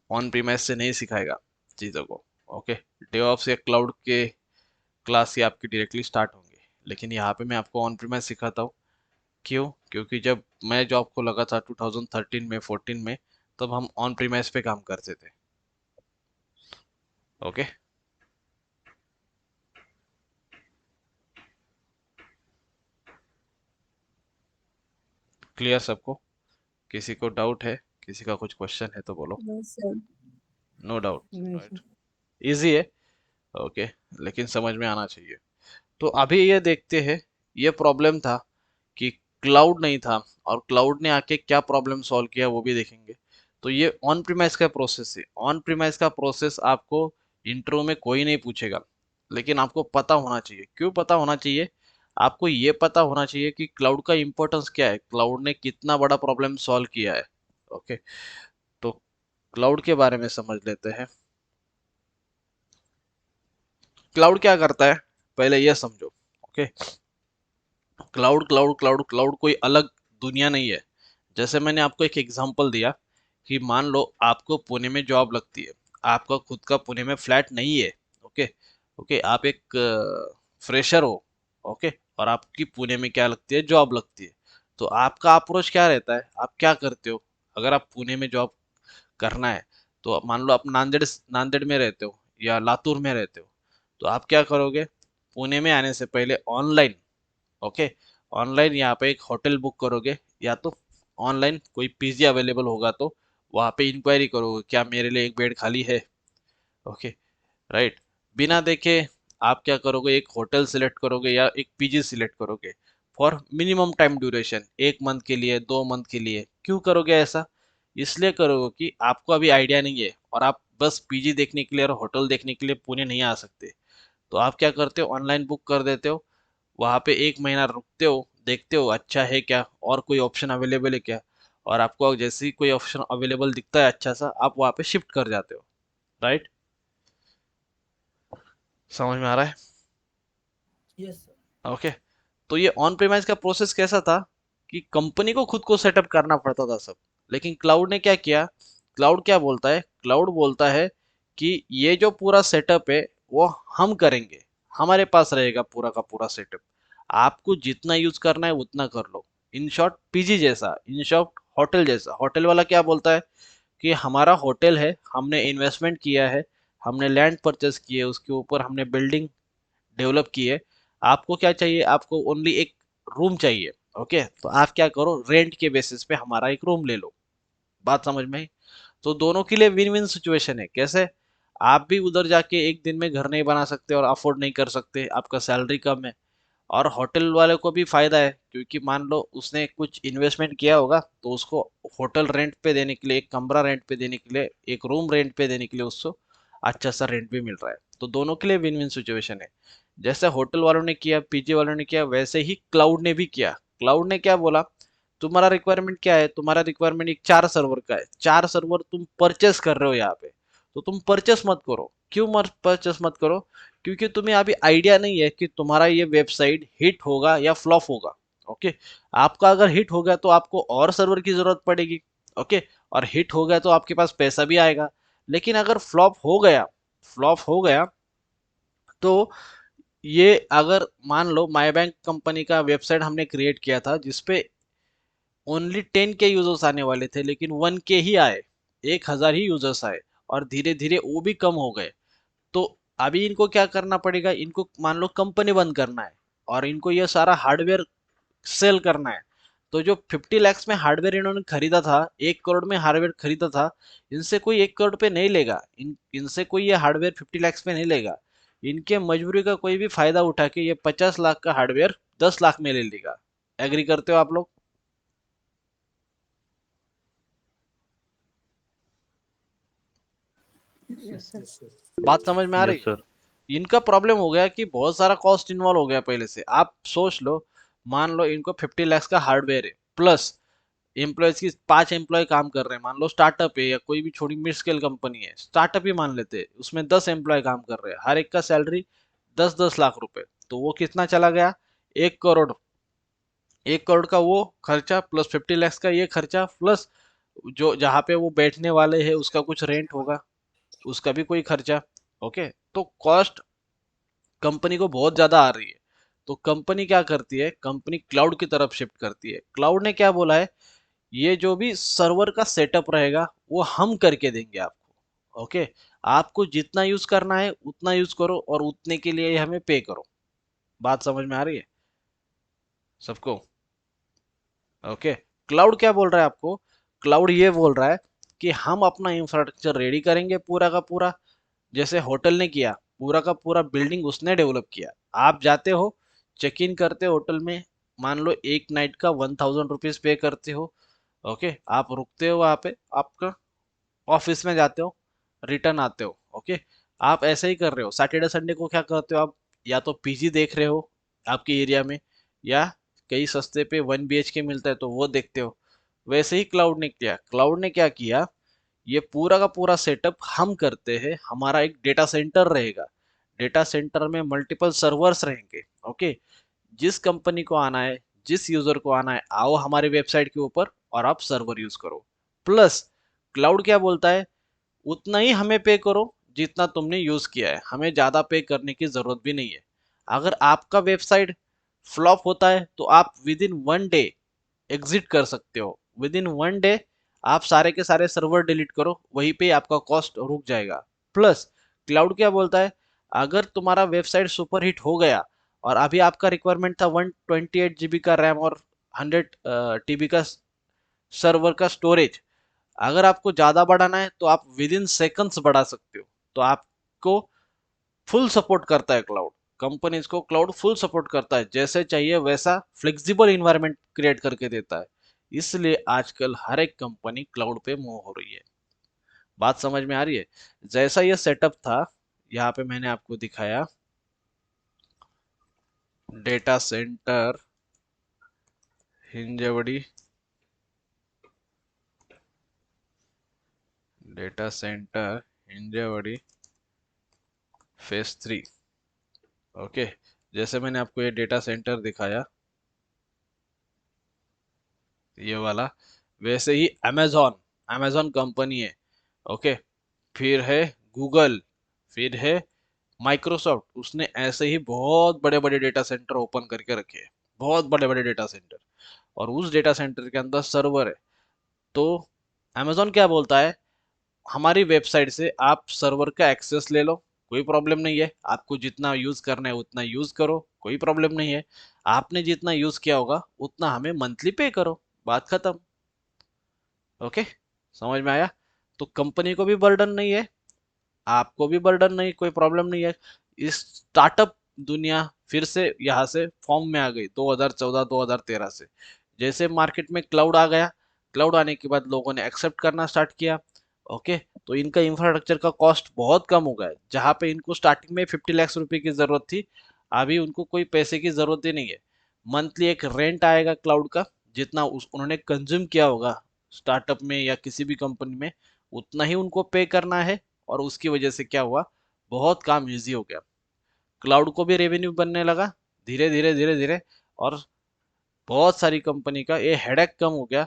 ऑन प्रीमाइज से नहीं सिखाएगा चीज़ों को। ओके, डे ऑफ से क्लाउड के क्लास ही आपकी डायरेक्टली स्टार्ट होंगे, लेकिन यहाँ पे मैं आपको ऑन प्रीमाइज सिखाता हूँ। क्यों? क्योंकि जब मैं जॉब को लगा था 2013 में 14 में, तब हम ऑन प्रीमाइज पे काम करते थे। ओके, क्लियर सबको? किसी को डाउट है, किसी का कुछ क्वेश्चन है तो बोलो। No, sir. No doubt, No, right? sir. Easy है। ओके, लेकिन समझ में आना चाहिए। तो अभी ये देखते हैं, ये प्रॉब्लम था कि क्लाउड नहीं था, और क्लाउड ने आके क्या प्रॉब्लम सॉल्व किया वो भी देखेंगे। तो ये ऑन प्रीमाइज का प्रोसेस है। ऑन प्रीमाइज का प्रोसेस आपको इंट्रो में कोई नहीं पूछेगा, लेकिन आपको पता होना चाहिए। क्यों पता होना चाहिए? आपको ये पता होना चाहिए कि क्लाउड का इंपॉर्टेंस क्या है, क्लाउड ने कितना बड़ा प्रॉब्लम सॉल्व किया है। ओके, तो क्लाउड के बारे में समझ लेते हैं। क्लाउड क्या करता है, पहले ये समझो। Okay, cloud cloud cloud cloud कोई अलग दुनिया नहीं है। जैसे मैंने आपको एक एग्जांपल दिया कि मान लो आपको पुणे में जॉब लगती है, आपका खुद का पुणे में फ्लैट नहीं है। ओके, ओके, आप एक फ्रेशर हो। ओके, और आपकी पुणे में क्या लगती है, जॉब लगती है। तो आपका अप्रोच क्या रहता है, आप क्या करते हो? अगर आप पुणे में जॉब करना है, तो मान लो आप नांदेड़ नांदेड़ में रहते हो या लातूर में रहते हो, तो आप क्या करोगे? पुणे में आने से पहले ऑनलाइन, ओके, ऑनलाइन यहाँ पे एक होटल बुक करोगे, या तो ऑनलाइन कोई पीजी अवेलेबल होगा तो वहाँ पे इंक्वायरी करोगे, क्या मेरे लिए एक बेड खाली है? Okay, right. बिना देखे आप क्या करोगे, एक होटल सिलेक्ट करोगे या एक पीजी सिलेक्ट करोगे for minimum time duration, 1 month के लिए, 2 मंथ के लिए। क्यों करोगे ऐसा? इसलिए करोगे कि आपको अभी आइडिया नहीं है और आप बस पीजी देखने के लिए और होटल देखने के लिए पुणे नहीं आ सकते। तो आप क्या करते हो, ऑनलाइन बुक कर देते हो, वहाँ पे 1 महीना रुकते हो, देखते हो अच्छा है क्या, और कोई ऑप्शन अवेलेबल है क्या, और आपको जैसे ही कोई ऑप्शन अवेलेबल दिखता है अच्छा सा, आप वहाँ पे शिफ्ट कर जाते हो। राइट? समझ में आ रहा है? Yes, sir. ओके, तो ये ऑन प्रेमाइज का प्रोसेस कैसा था कि कंपनी को खुद को सेटअप करना पड़ता था सब। लेकिन क्लाउड ने क्या किया, क्लाउड क्या बोलता है, क्लाउड बोलता है कि ये जो पूरा सेटअप है वो हम करेंगे, हमारे पास रहेगा पूरा का पूरा सेटअप। आपको जितना यूज करना है उतना कर लो। इन शॉर्ट पीजी जैसा, इन शॉर्ट होटल जैसा। होटल वाला क्या बोलता है कि हमारा होटल है, हमने इन्वेस्टमेंट किया है, हमने लैंड परचेस की है, उसके ऊपर हमने बिल्डिंग डेवलप की है। आपको क्या चाहिए, आपको ओनली एक रूम चाहिए। ओके, तो आप क्या करो, रेंट के बेसिस पे हमारा एक रूम ले लो। बात समझ में आई? तो दोनों के लिए विन विन सिचुएशन है। कैसे? आप भी उधर जाके एक दिन में घर नहीं बना सकते और अफोर्ड नहीं कर सकते, आपका सैलरी कम है। और होटल वाले को भी फायदा है, क्योंकि मान लो उसने कुछ इन्वेस्टमेंट किया होगा, तो उसको होटल रेंट पे देने के लिए, एक कमरा रेंट पे देने के लिए, एक रूम रेंट पे देने के लिए उसको अच्छा सा रेंट भी मिल रहा है। तो दोनों के लिए विन विन सिचुएशन है। जैसे होटल वालों ने किया, पीजी वालों ने किया, वैसे ही क्लाउड ने भी किया। क्लाउड ने क्या बोला, तुम्हारा रिक्वायरमेंट क्या है, तुम्हारा रिक्वायरमेंट एक 4 सर्वर का है, 4 सर्वर तुम परचेस कर रहे हो यहाँ पे। तो तुम परचेस मत करो। क्यों मत परचेस मत करो? क्योंकि तुम्हें अभी आइडिया नहीं है कि तुम्हारा ये वेबसाइट हिट होगा या फ्लॉप होगा। ओके, आपका अगर हिट हो गया तो आपको और सर्वर की जरूरत पड़ेगी। ओके, और हिट हो गया तो आपके पास पैसा भी आएगा। लेकिन अगर फ्लॉप हो गया तो ये, अगर मान लो माई बैंक कंपनी का वेबसाइट हमने क्रिएट किया था जिसपे ओनली 10 के यूजर्स आने वाले थे, लेकिन 1 के ही आए, 1,000 ही यूजर्स आए, और धीरे धीरे वो भी कम हो गए। तो अभी इनको क्या करना पड़ेगा, इनको मान लो कंपनी बंद करना है, और इनको ये सारा हार्डवेयर सेल करना है। तो जो 50 lakhs में हार्डवेयर इन्होंने खरीदा था, 1 करोड़ में हार्डवेयर खरीदा था, इनसे कोई 1 करोड़ पे नहीं लेगा, इनसे कोई ये हार्डवेयर 50 lakhs पे नहीं लेगा। इनके मजबूरी का कोई भी फायदा उठा के ये 50 लाख का हार्डवेयर 10 लाख में ले लेगा। एग्री करते हो आप लोग? Yes, sir. Yes, sir. बात समझ में आ रही यस है? सर। इनका प्रॉब्लम हो गया कि बहुत सारा कॉस्ट इन्वॉल्व हो गया पहले से। आप सोच लो, मान लो इनको 50 लाख का हार्डवेयर है, प्लस एम्प्लॉयज की 5 एम्प्लॉय काम कर रहे हैं, मान लो स्टार्टअप है या कोई भी छोटी मिड स्केल कंपनी है, स्टार्टअप ही मान लेते हैं, उसमें 10 एम्प्लॉय काम कर रहे हैं, हर एक का सैलरी 10-10 लाख रुपए, तो वो कितना चला गया, 1 करोड़। 1 करोड़ का वो खर्चा प्लस 50 लाख का ये खर्चा, प्लस जो जहाँ पे वो बैठने वाले हैं उसका कुछ रेंट होगा, उसका भी कोई खर्चा। ओके, तो कॉस्ट कंपनी को बहुत ज्यादा आ रही है। तो कंपनी क्या करती है, कंपनी क्लाउड की तरफ शिफ्ट करती है। क्लाउड ने क्या बोला है, ये जो भी सर्वर का सेटअप रहेगा वो हम करके देंगे आपको। ओके, आपको जितना यूज करना है उतना यूज करो और उतने के लिए हमें पे करो। बात समझ में आ रही है सबको? ओके, क्लाउड क्या बोल रहा है आपको, क्लाउड ये बोल रहा है कि हम अपना इंफ्रास्ट्रक्चर रेडी करेंगे पूरा का पूरा, जैसे होटल ने किया, पूरा का पूरा बिल्डिंग उसने डेवलप किया। आप जाते हो, चेक इन करते हो होटल में, मान लो एक नाइट का 1000 रुपीज पे करते हो। ओके, आप रुकते हो वहाँ पे, आपका ऑफिस में जाते हो, रिटर्न आते हो। ओके, आप ऐसे ही कर रहे हो। सैटरडे संडे को क्या करते हो आप, या तो पीजी देख रहे हो आपके एरिया में, या कहीं सस्ते पे 1 BHK मिलता है तो वो देखते हो। वैसे ही क्लाउड ने किया, क्लाउड ने क्या किया, ये पूरा का पूरा सेटअप हम करते हैं। हमारा एक डेटा सेंटर रहेगा, डेटा सेंटर में मल्टीपल सर्वर्स रहेंगे। ओके, जिस कंपनी को आना है, जिस यूजर को आना है, आओ हमारे वेबसाइट के ऊपर और आप सर्वर यूज करो। प्लस क्लाउड क्या बोलता है, उतना ही हमें पे करो जितना तुमने यूज किया है, हमें ज्यादा पे करने की जरूरत भी नहीं है। अगर आपका वेबसाइट फ्लॉप होता है तो आप विद इन 1 डे एग्जिट कर सकते हो। विद इन 1 डे आप सारे के सारे सर्वर डिलीट करो, वहीं पे आपका कॉस्ट रुक जाएगा। प्लस क्लाउड क्या बोलता है, अगर तुम्हारा वेबसाइट सुपर हिट हो गया और अभी आपका रिक्वायरमेंट था 128 GB का रैम और 100 TB का सर्वर का स्टोरेज, अगर आपको ज्यादा बढ़ाना है तो आप विद इन सेकंड्स बढ़ा सकते हो। तो आपको फुल सपोर्ट करता है क्लाउड, कंपनीज को क्लाउड फुल सपोर्ट करता है, जैसे चाहिए वैसा फ्लेक्सिबल इन्वायरमेंट क्रिएट करके देता है। इसलिए आजकल हर एक कंपनी क्लाउड पे मूव हो रही है। बात समझ में आ रही है? जैसा ये सेटअप था, यहाँ पे मैंने आपको दिखाया, data centre Hinjewadi, data centre Hinjewadi phase 3। Okay, जैसे मैंने आपको ये डेटा सेंटर दिखाया, ये वाला, वैसे ही अमेजोन, अमेजोन कंपनी है। ओके, फिर है गूगल, फिर है माइक्रोसॉफ्ट, उसने ऐसे ही बहुत बड़े बड़े डेटा सेंटर ओपन करके रखे हैं, बहुत बड़े बड़े डेटा सेंटर, और उस डेटा सेंटर के अंदर सर्वर है। तो अमेजोन क्या बोलता है, हमारी वेबसाइट से आप सर्वर का एक्सेस ले लो, कोई प्रॉब्लम नहीं है, आपको जितना यूज करना है उतना यूज करो, कोई प्रॉब्लम नहीं है, आपने जितना यूज किया होगा उतना हमें मंथली पे करो, बात खत्म। ओके, समझ में आया? तो कंपनी को भी बर्डन नहीं है, आपको भी बर्डन नहीं, कोई प्रॉब्लम नहीं है। इस स्टार्टअप दुनिया फिर से यहाँ से फॉर्म में आ गई 2014-2013 से, जैसे मार्केट में क्लाउड आ गया, क्लाउड आने के बाद लोगों ने एक्सेप्ट करना स्टार्ट किया। ओके, तो इनका इंफ्रास्ट्रक्चर का कॉस्ट बहुत कम हो गया है। जहाँ पे इनको स्टार्टिंग में 50 लाख रुपए की जरूरत थी, अभी उनको कोई पैसे की जरूरत ही नहीं है। मंथली एक रेंट आएगा क्लाउड का, जितना उन्होंने कंज्यूम किया होगा स्टार्टअप में या किसी भी कंपनी में, उतना ही उनको पे करना है। और उसकी वजह से क्या हुआ, बहुत काम इजी हो गया, क्लाउड को भी रेवेन्यू बनने लगा धीरे धीरे धीरे धीरे, और बहुत सारी कंपनी का ये हेडेक कम हो गया।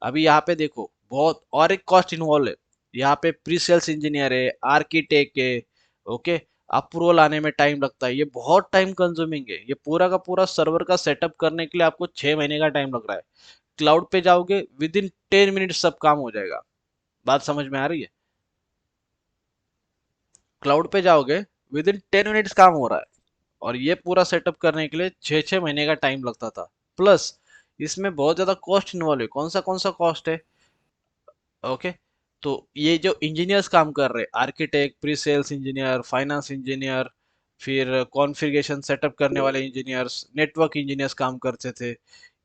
अभी यहाँ पे देखो, बहुत और एक कॉस्ट इन्वॉल्व है, यहाँ पे प्री सेल्स इंजीनियर है, आर्किटेक्ट है। ओके, अप्रूवल आने में टाइम लगता है, ये बहुत टाइम कंज्यूमिंग है, ये पूरा का पूरा सर्वर का सेटअप करने के लिए आपको 6 महीने का टाइम लग रहा है। क्लाउड पे जाओगे विद इन 10 मिनट सब काम हो जाएगा। बात समझ में आ रही है? क्लाउड पे जाओगे विद इन 10 मिनट्स काम हो रहा है, और ये पूरा सेटअप करने के लिए 6-6 महीने का टाइम लगता था। प्लस इसमें बहुत ज्यादा कॉस्ट इन्वॉल्व है, कौन सा कॉस्ट है? ओके, तो ये जो इंजीनियर्स काम कर रहे हैं, architect, pre sales engineer, finance engineer, फिर कॉन्फ़िगरेशन सेटअप करने वाले इंजीनियर्स, नेटवर्क इंजीनियर्स काम करते थे,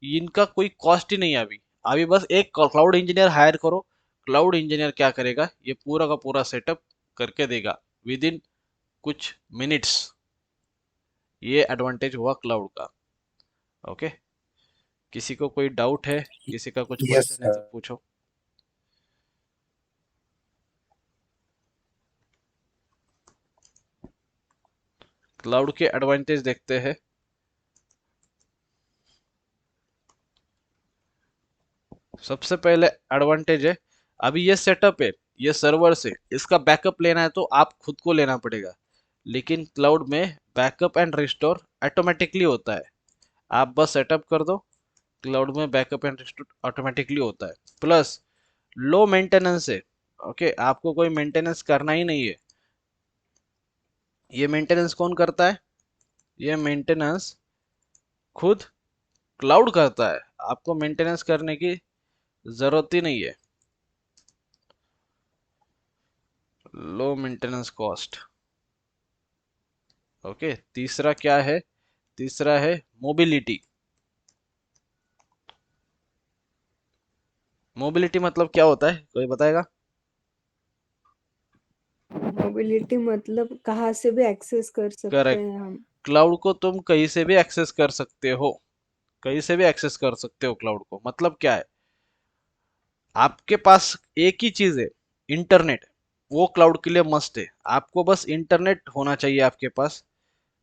इनका कोई कॉस्ट ही नहीं है अभी। अभी बस एक क्लाउड इंजीनियर हायर करो, क्लाउड इंजीनियर क्या करेगा, ये पूरा का पूरा सेटअप करके देगा विद इन कुछ मिनट्स। ये एडवांटेज हुआ क्लाउड का। ओके, किसी को कोई डाउट है, किसी का कुछ यस क्वेश्चन है सर। तो पूछो। क्लाउड के एडवांटेज देखते हैं। सबसे पहले एडवांटेज है, अभी ये सेटअप है, ये सर्वर से इसका बैकअप लेना है तो आप खुद को लेना पड़ेगा। लेकिन क्लाउड में बैकअप एंड रिस्टोर ऑटोमेटिकली होता है। आप बस सेटअप कर दो, क्लाउड में बैकअप एंड रिस्टोर ऑटोमेटिकली होता है। प्लस लो मेंटेनेंस है। ओके, आपको कोई मेंटेनेंस करना ही नहीं है। ये मेंटेनेंस कौन करता है? ये मेंटेनेंस खुद क्लाउड करता है। आपको मेंटेनेंस करने की जरूरत ही नहीं है। Low maintenance cost. ओके, तीसरा क्या है? तीसरा है मोबिलिटी। मोबिलिटी मतलब क्या होता है, कोई बताएगा? मोबिलिटी मतलब कहाँ से भी एक्सेस कर सकते करेक्ट। हैं हम। क्लाउड को तुम कहीं से भी एक्सेस कर सकते हो। कहीं से भी एक्सेस कर सकते हो क्लाउड को। मतलब क्या है? आपके पास एक ही चीज है, इंटरनेट। वो क्लाउड के लिए मस्ट है। आपको बस इंटरनेट होना चाहिए आपके पास।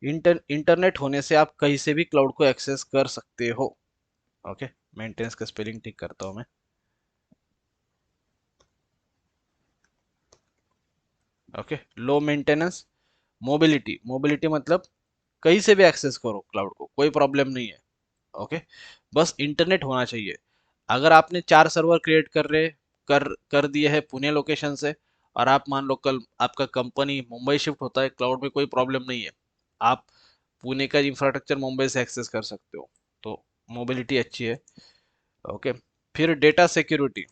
इंटरनेट होने से आप कहीं से भी क्लाउड को एक्सेस कर सकते हो। ओके, मेंटेनेंस का स्पेलिंग ठीक करता हूँ मैं। Okay, low maintenance. Mobility, mobility मतलब कहीं से भी एक्सेस करो क्लाउड को, कोई प्रॉब्लम नहीं है। ओके, बस इंटरनेट होना चाहिए। अगर आपने 4 सर्वर क्रिएट कर दिए हैं पुणे लोकेशन से, और आप मान लो कल आपका कंपनी मुंबई शिफ्ट होता है, क्लाउड में कोई प्रॉब्लम नहीं है। आप पुणे का इंफ्रास्ट्रक्चर मुंबई से एक्सेस कर सकते हो। तो मोबिलिटी अच्छी है। ओके, फिर डेटा सिक्योरिटी।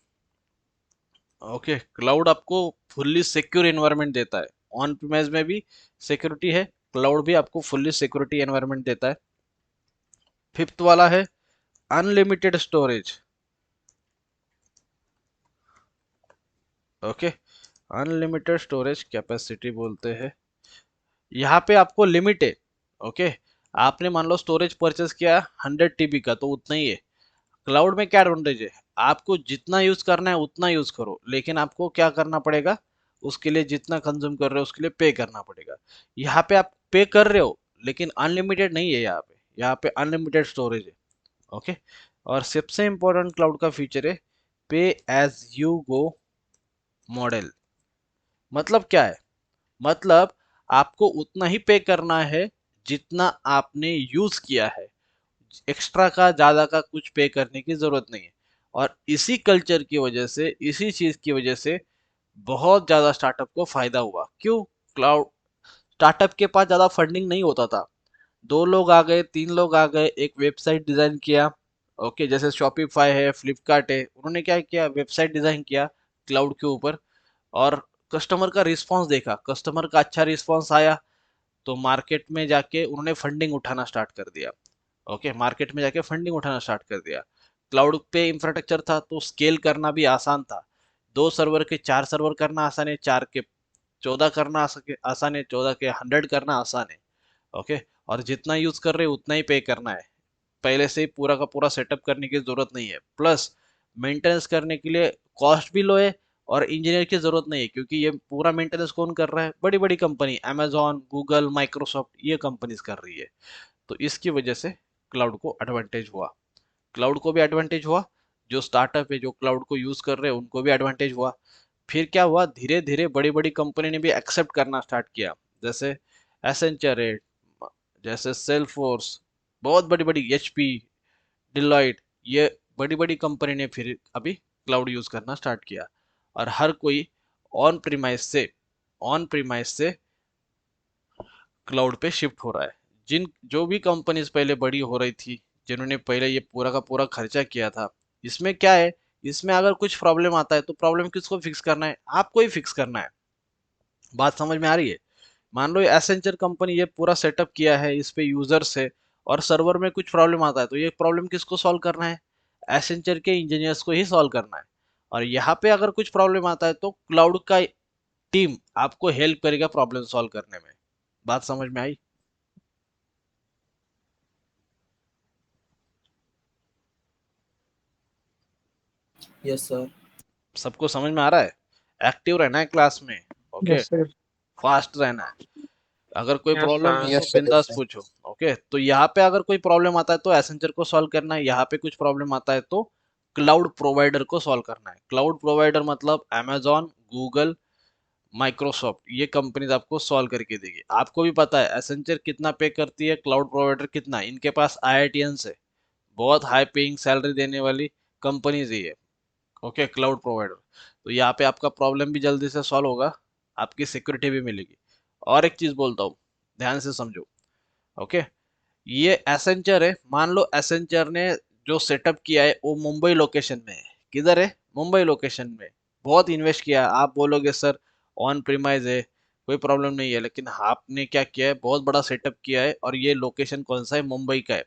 ओके, क्लाउड आपको फुल्ली सिक्योर एनवायरनमेंट देता है। ऑन प्रीमाइज में भी सिक्योरिटी है, क्लाउड भी आपको फुल्ली सिक्योरिटी एनवायरनमेंट देता है। फिफ्थ वाला है unlimited storage. Okay, unlimited storage capacity बोलते हैं। यहाँ पे आपको लिमिट है। ओके, आपने मान लो स्टोरेज परचेस किया 100 TB का, तो उतना ही है। क्लाउड में क्या एडवांटेज है? आपको जितना यूज करना है उतना यूज करो, लेकिन आपको क्या करना पड़ेगा? उसके लिए जितना कंज्यूम कर रहे हो उसके लिए पे करना पड़ेगा। यहाँ पे आप पे कर रहे हो, लेकिन अनलिमिटेड नहीं है यहाँ पे। यहाँ पे अनलिमिटेड स्टोरेज है। ओके, और सबसे इंपॉर्टेंट क्लाउड का फीचर है पे एज यू गो मॉडल। मतलब क्या है? मतलब आपको उतना ही पे करना है जितना आपने यूज किया है। एक्स्ट्रा का ज्यादा का कुछ पे करने की जरूरत नहीं है। और इसी कल्चर की वजह से, इसी चीज की वजह से बहुत ज्यादा स्टार्टअप को फायदा हुआ। क्यों? क्लाउड, स्टार्टअप के पास ज्यादा फंडिंग नहीं होता था। 2 लोग आ गए, 3 लोग आ गए, एक वेबसाइट डिजाइन किया। ओके, जैसे शॉपिफाई है, फ्लिपकार्ट है, उन्होंने क्या किया? वेबसाइट डिजाइन किया क्लाउड के ऊपर। और कस्टमर का रिस्पांस देखा, कस्टमर का अच्छा रिस्पांस आया, तो मार्केट में जाके उन्होंने फंडिंग उठाना स्टार्ट कर दिया। ओके, मार्केट में जाके फंडिंग उठाना स्टार्ट कर दिया। क्लाउड पे इंफ्रास्ट्रक्चर था तो स्केल करना भी आसान था। 2 सर्वर के 4 सर्वर करना आसान है, 4 के 14 करना आसान है, 14 के 100 करना आसान है। ओके, और जितना यूज कर रहे हैं उतना ही पे करना है। पहले से ही पूरा का पूरा सेटअप करने की जरूरत नहीं है। प्लस मेंटेनेंस करने के लिए कॉस्ट भी लो है, और इंजीनियर की जरूरत नहीं है, क्योंकि ये पूरा मेंटेनेंस कौन कर रहा है? बड़ी बड़ी कंपनी, amazon, गूगल, माइक्रोसॉफ्ट, ये कंपनीज कर रही है। तो इसकी वजह से क्लाउड को एडवांटेज हुआ। क्लाउड को भी एडवांटेज हुआ, जो स्टार्टअप है जो क्लाउड को यूज कर रहे हैं उनको भी एडवांटेज हुआ। फिर क्या हुआ? धीरे धीरे बड़ी बड़ी कंपनी ने भी एक्सेप्ट करना स्टार्ट किया। जैसे एसेंचर है, जैसे सेल्सफोर्स, बहुत बड़ी बड़ी एचपी, डिलॉयट, ये बड़ी बड़ी कंपनी ने फिर अभी क्लाउड यूज करना स्टार्ट किया। और हर कोई ऑन प्रीमाइस से क्लाउड पे शिफ्ट हो रहा है। जिन जो भी कंपनीज पहले बड़ी हो रही थी, जिन्होंने पहले ये पूरा का पूरा खर्चा किया था, इसमें क्या है? इसमें अगर कुछ प्रॉब्लम आता है तो प्रॉब्लम किसको फिक्स करना है? आपको ही फिक्स करना है। बात समझ में आ रही है? मान लो एसेंचर कंपनी ये पूरा सेटअप किया है, इस पे यूजर्स है, और सर्वर में कुछ प्रॉब्लम आता है, तो ये प्रॉब्लम किसको सॉल्व करना है? एसेंचर के इंजीनियर्स को ही सॉल्व करना है। और यहाँ पे अगर कुछ प्रॉब्लम आता है तो क्लाउड का टीम आपको हेल्प करेगा प्रॉब्लम सॉल्व करने में। बात समझ में आई? Yes sir. सबको समझ में आ रहा है? एक्टिव रहना है क्लास में, ओके, यस सर। फास्ट रहना है। अगर कोई यस प्रॉब्लम सर। है तो यस सर। बिंदास पूछो, ओके। तो यहाँ पे अगर कोई प्रॉब्लम आता है तो एसेंचर को सॉल्व करना है, यहाँ पे कुछ प्रॉब्लम आता है तो क्लाउड प्रोवाइडर को सॉल्व करना है। क्लाउड प्रोवाइडर मतलब amazon, गूगल, माइक्रोसॉफ्ट, ये कंपनीज आपको सॉल्व करके देगी। आपको भी पता है एसेंचर कितना पे करती है, क्लाउड प्रोवाइडर कितना, इनके पास IITians है, बहुत हाई पेइंग सैलरी देने वाली कंपनीज ही है, ओके, क्लाउड प्रोवाइडर। तो यहाँ पे आपका प्रॉब्लम भी जल्दी से सॉल्व होगा, आपकी सिक्योरिटी भी मिलेगी। और एक चीज बोलता हूँ, ध्यान से समझो, ओके। ये एसेंचर है, मान लो एसेंचर ने जो सेटअप किया है वो मुंबई लोकेशन में है। किधर है? मुंबई लोकेशन में। बहुत इन्वेस्ट किया है। आप बोलोगे सर ऑन प्रीमाइज है, कोई प्रॉब्लम नहीं है, लेकिन आपने क्या किया है, बहुत बड़ा सेटअप किया है, और ये लोकेशन कौन सा है? मुंबई का है।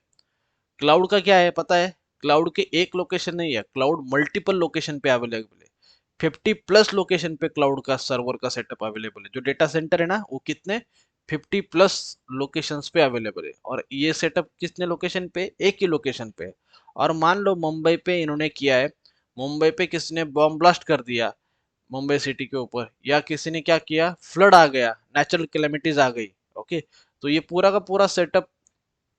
क्लाउड का क्या है पता है? क्लाउड के एक लोकेशन नहीं है, क्लाउड मल्टीपल लोकेशन पे अवेलेबल है। 50+ लोकेशन पे क्लाउड का सर्वर का सेटअप अवेलेबल है। जो डेटा सेंटर है ना, वो कितने 50+ लोकेशंस पे अवेलेबल है, और ये सेटअप कितने लोकेशन पे? एक ही लोकेशन पे है। और मान लो मुंबई पे इन्होंने किया है, मुंबई पे किसी ने बॉम्ब ब्लास्ट कर दिया मुंबई सिटी के ऊपर, या किसी ने क्या किया, फ्लड आ गया, नेचुरल कैलेमिटीज आ गई, ओके, तो ये पूरा का पूरा सेटअप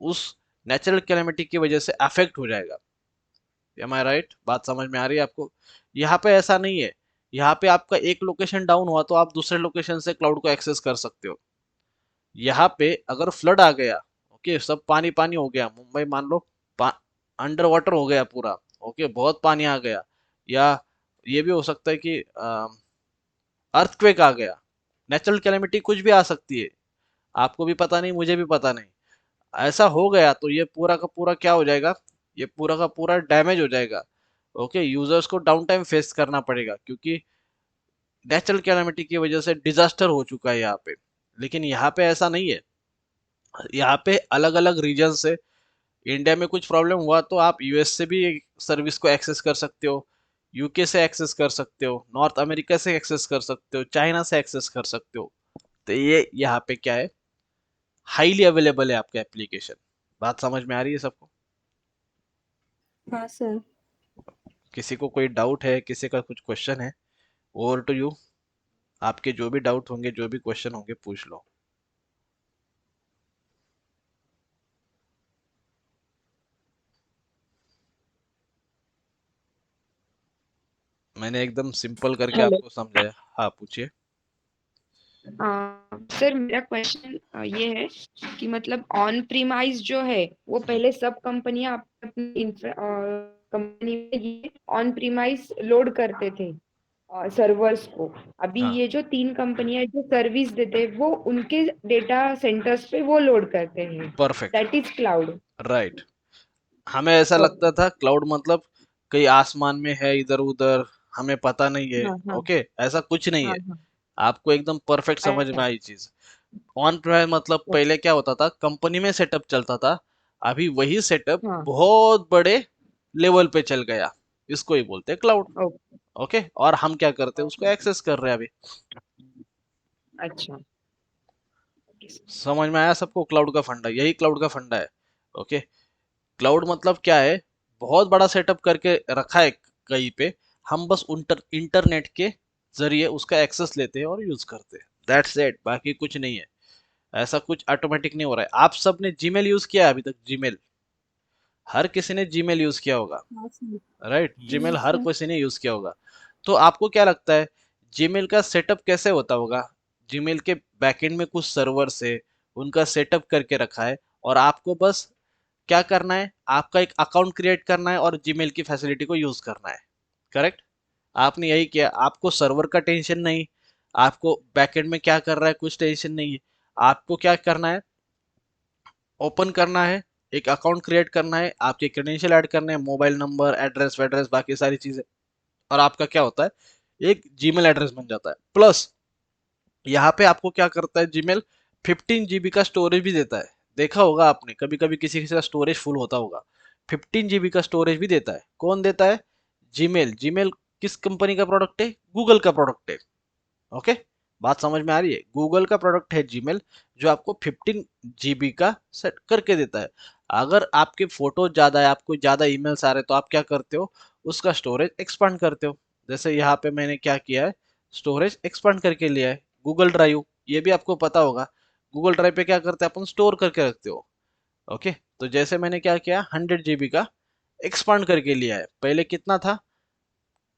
उस नेचुरल कैलेमिटी की वजह से अफेक्ट हो जाएगा। एम आई राइट? बात समझ में आ रही है आपको? यहाँ पे ऐसा नहीं है। यहाँ पे आपका एक लोकेशन डाउन हुआ तो आप दूसरे लोकेशन से क्लाउड को एक्सेस कर सकते हो। यहाँ पे अगर फ्लड आ गया, ओके, सब पानी पानी हो गया, मुंबई मान लो अंडर वाटर हो गया पूरा, ओके, बहुत पानी आ गया, या ये भी हो सकता है कि अर्थक्वेक आ गया, नेचुरल कैलेमिटी कुछ भी आ सकती है, आपको भी पता नहीं, मुझे भी पता नहीं। ऐसा हो गया तो ये पूरा का पूरा क्या हो जाएगा, ये पूरा का पूरा डैमेज हो जाएगा, ओके। यूजर्स को डाउन टाइम फेस करना पड़ेगा, क्योंकि नेचुरल कैलामिटी की वजह से डिजास्टर हो चुका है यहाँ पे। लेकिन यहाँ पे ऐसा नहीं है, यहाँ पे अलग अलग रीजन से, इंडिया में कुछ प्रॉब्लम हुआ तो आप यूएस से भी सर्विस को एक्सेस कर सकते हो, यूके से एक्सेस कर सकते हो, नॉर्थ अमेरिका से एक्सेस कर सकते हो, चाइना से एक्सेस कर सकते हो। तो ये यहाँ पे क्या है, हाईली अवेलेबल है आपका एप्लीकेशन। बात समझ में आ रही है सबको? हाँ सर। किसी को कोई डाउट है, किसी का कुछ क्वेश्चन है? Over to you. आपके जो भी डाउट होंगे, जो भी क्वेश्चन होंगे, पूछ लो। मैंने एकदम सिंपल करके हेलो। आपको समझाया। हाँ, पूछिए। सर मेरा क्वेश्चन ये है कि मतलब ऑन प्रीमाइज जो है वो पहले सब कंपनियां अपनी कंपनी में ये ऑन प्रीमाइज लोड करते थे सर्वर्स को। अभी हाँ, ये जो 3 कंपनियां जो सर्विस देते हैं वो उनके डेटा सेंटर्स पे वो लोड करते हैं। Perfect, that is cloud. Right. हमें ऐसा ओके। लगता था क्लाउड मतलब कहीं आसमान में है, इधर उधर, हमें पता नहीं है, हाँ हाँ ओके, ऐसा कुछ नहीं हाँ है। हाँ। आपको एकदम परफेक्ट समझ में आई चीज। ऑन प्रेमाइज मतलब ओके। पहले क्या होता था, कंपनी में सेटअप चलता था। अभी वही सेटअप हाँ। बहुत बड़े लेवल पे चल गया, इसको ही बोलते हैं क्लाउड, ओके। ओके। और हम क्या करते हैं, उसको एक्सेस कर रहे हैं अभी। अच्छा। समझ में आया सबको? क्लाउड का फंडा, यही क्लाउड का फंडा है, ओके। क्लाउड मतलब क्या है, बहुत बड़ा सेटअप करके रखा है कहीं पे, हम बस इंटरनेट के जरिए उसका एक्सेस लेते हैं और यूज करते हैं, दैट्स इट। बाकी कुछ नहीं है, ऐसा कुछ ऑटोमेटिक नहीं हो रहा है। आप सबने जीमेल यूज किया है अभी तक? जीमेल, हर किसी ने जीमेल यूज किया होगा, हाँ सर। राइट? जीमेल यस हर सर। किसी ने यूज किया होगा। तो आपको क्या लगता है जीमेल का सेटअप कैसे होता होगा? जीमेल के बैकएंड में कुछ सर्वर से उनका सेटअप करके रखा है, और आपको बस क्या करना है, आपका एक अकाउंट क्रिएट करना है और जीमेल की फैसिलिटी को यूज करना है, करेक्ट? आपने यही किया, आपको सर्वर का टेंशन नहीं, आपको बैकएंड में क्या कर रहा है कुछ टेंशन नहीं है। आपको क्या करना है, ओपन करना है, एक अकाउंट क्रिएट करना है, आपके क्रेडेंशियल ऐड करने हैं, मोबाइल नंबर, एड्रेस वेड्रेस, बाकी सारी चीजें, और आपका क्या होता है, एक जीमेल एड्रेस बन जाता है। प्लस यहाँ पे आपको क्या करता है जीमेल, 15 GB का स्टोरेज भी देता है। देखा होगा आपने, कभी कभी किसी किसी का स्टोरेज फुल होता होगा, 15 GB का स्टोरेज भी देता है। कौन देता है? जीमेल। जीमेल किस कंपनी का प्रोडक्ट है? गूगल का प्रोडक्ट है, ओके। बात समझ में आ रही है? गूगल का प्रोडक्ट है जीमेल, जो आपको 15 GB का सेट करके देता है। अगर आपके फोटो ज्यादा है, आपको ज्यादा ईमेल्स आ रहे हैं, तो आप क्या करते हो, उसका स्टोरेज एक्सपांड करते हो। जैसे यहाँ पे मैंने क्या किया है, स्टोरेज एक्सपांड करके लिया है। गूगल ड्राइव, ये भी आपको पता होगा, गूगल ड्राइव पे क्या करते हैं अपन, स्टोर करके रखते हो। ओके, तो जैसे मैंने क्या किया, 100 GB का एक्सपांड करके लिया है। पहले कितना था,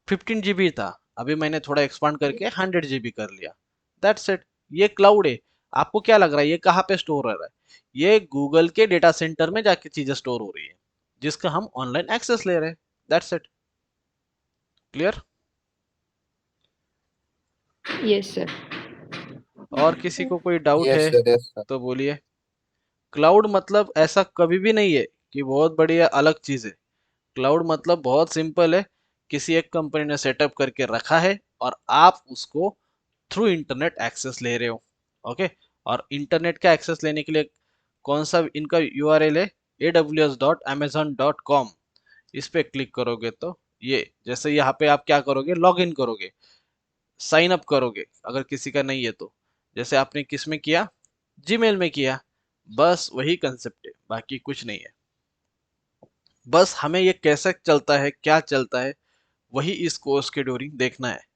15 GB था, अभी मैंने थोड़ा एक्सपांड करके 100 GB कर लिया। That's it. ये क्लाउड है। आपको क्या लग रहा है ये कहाँ पे स्टोर हो रहा है? ये गूगल के डेटा सेंटर में जाके चीजें स्टोर हो रही है, जिसका हम ऑनलाइन एक्सेस ले रहे हैं। That's it. Clear? Yes sir. और किसी को कोई डाउट यस है सर, यस सर। तो बोलिए। क्लाउड मतलब ऐसा कभी भी नहीं है कि बहुत बढ़िया अलग चीज है। क्लाउड मतलब बहुत सिंपल है, किसी एक कंपनी ने सेटअप करके रखा है और आप उसको थ्रू इंटरनेट एक्सेस ले रहे हो। ओके, और इंटरनेट का एक्सेस लेने के लिए कौन सा इनका यूआरएल है, aws.amazon.com। इस पे क्लिक करोगे तो ये, जैसे यहाँ पे आप क्या करोगे, लॉग इन करोगे, साइन अप करोगे अगर किसी का नहीं है तो, जैसे आपने किस में किया, जीमेल में किया। बस वही कंसेप्ट है, बाकी कुछ नहीं है। बस हमें ये कैसे चलता है, क्या चलता है, वही इस कोर्स के ड्यूरिंग देखना है।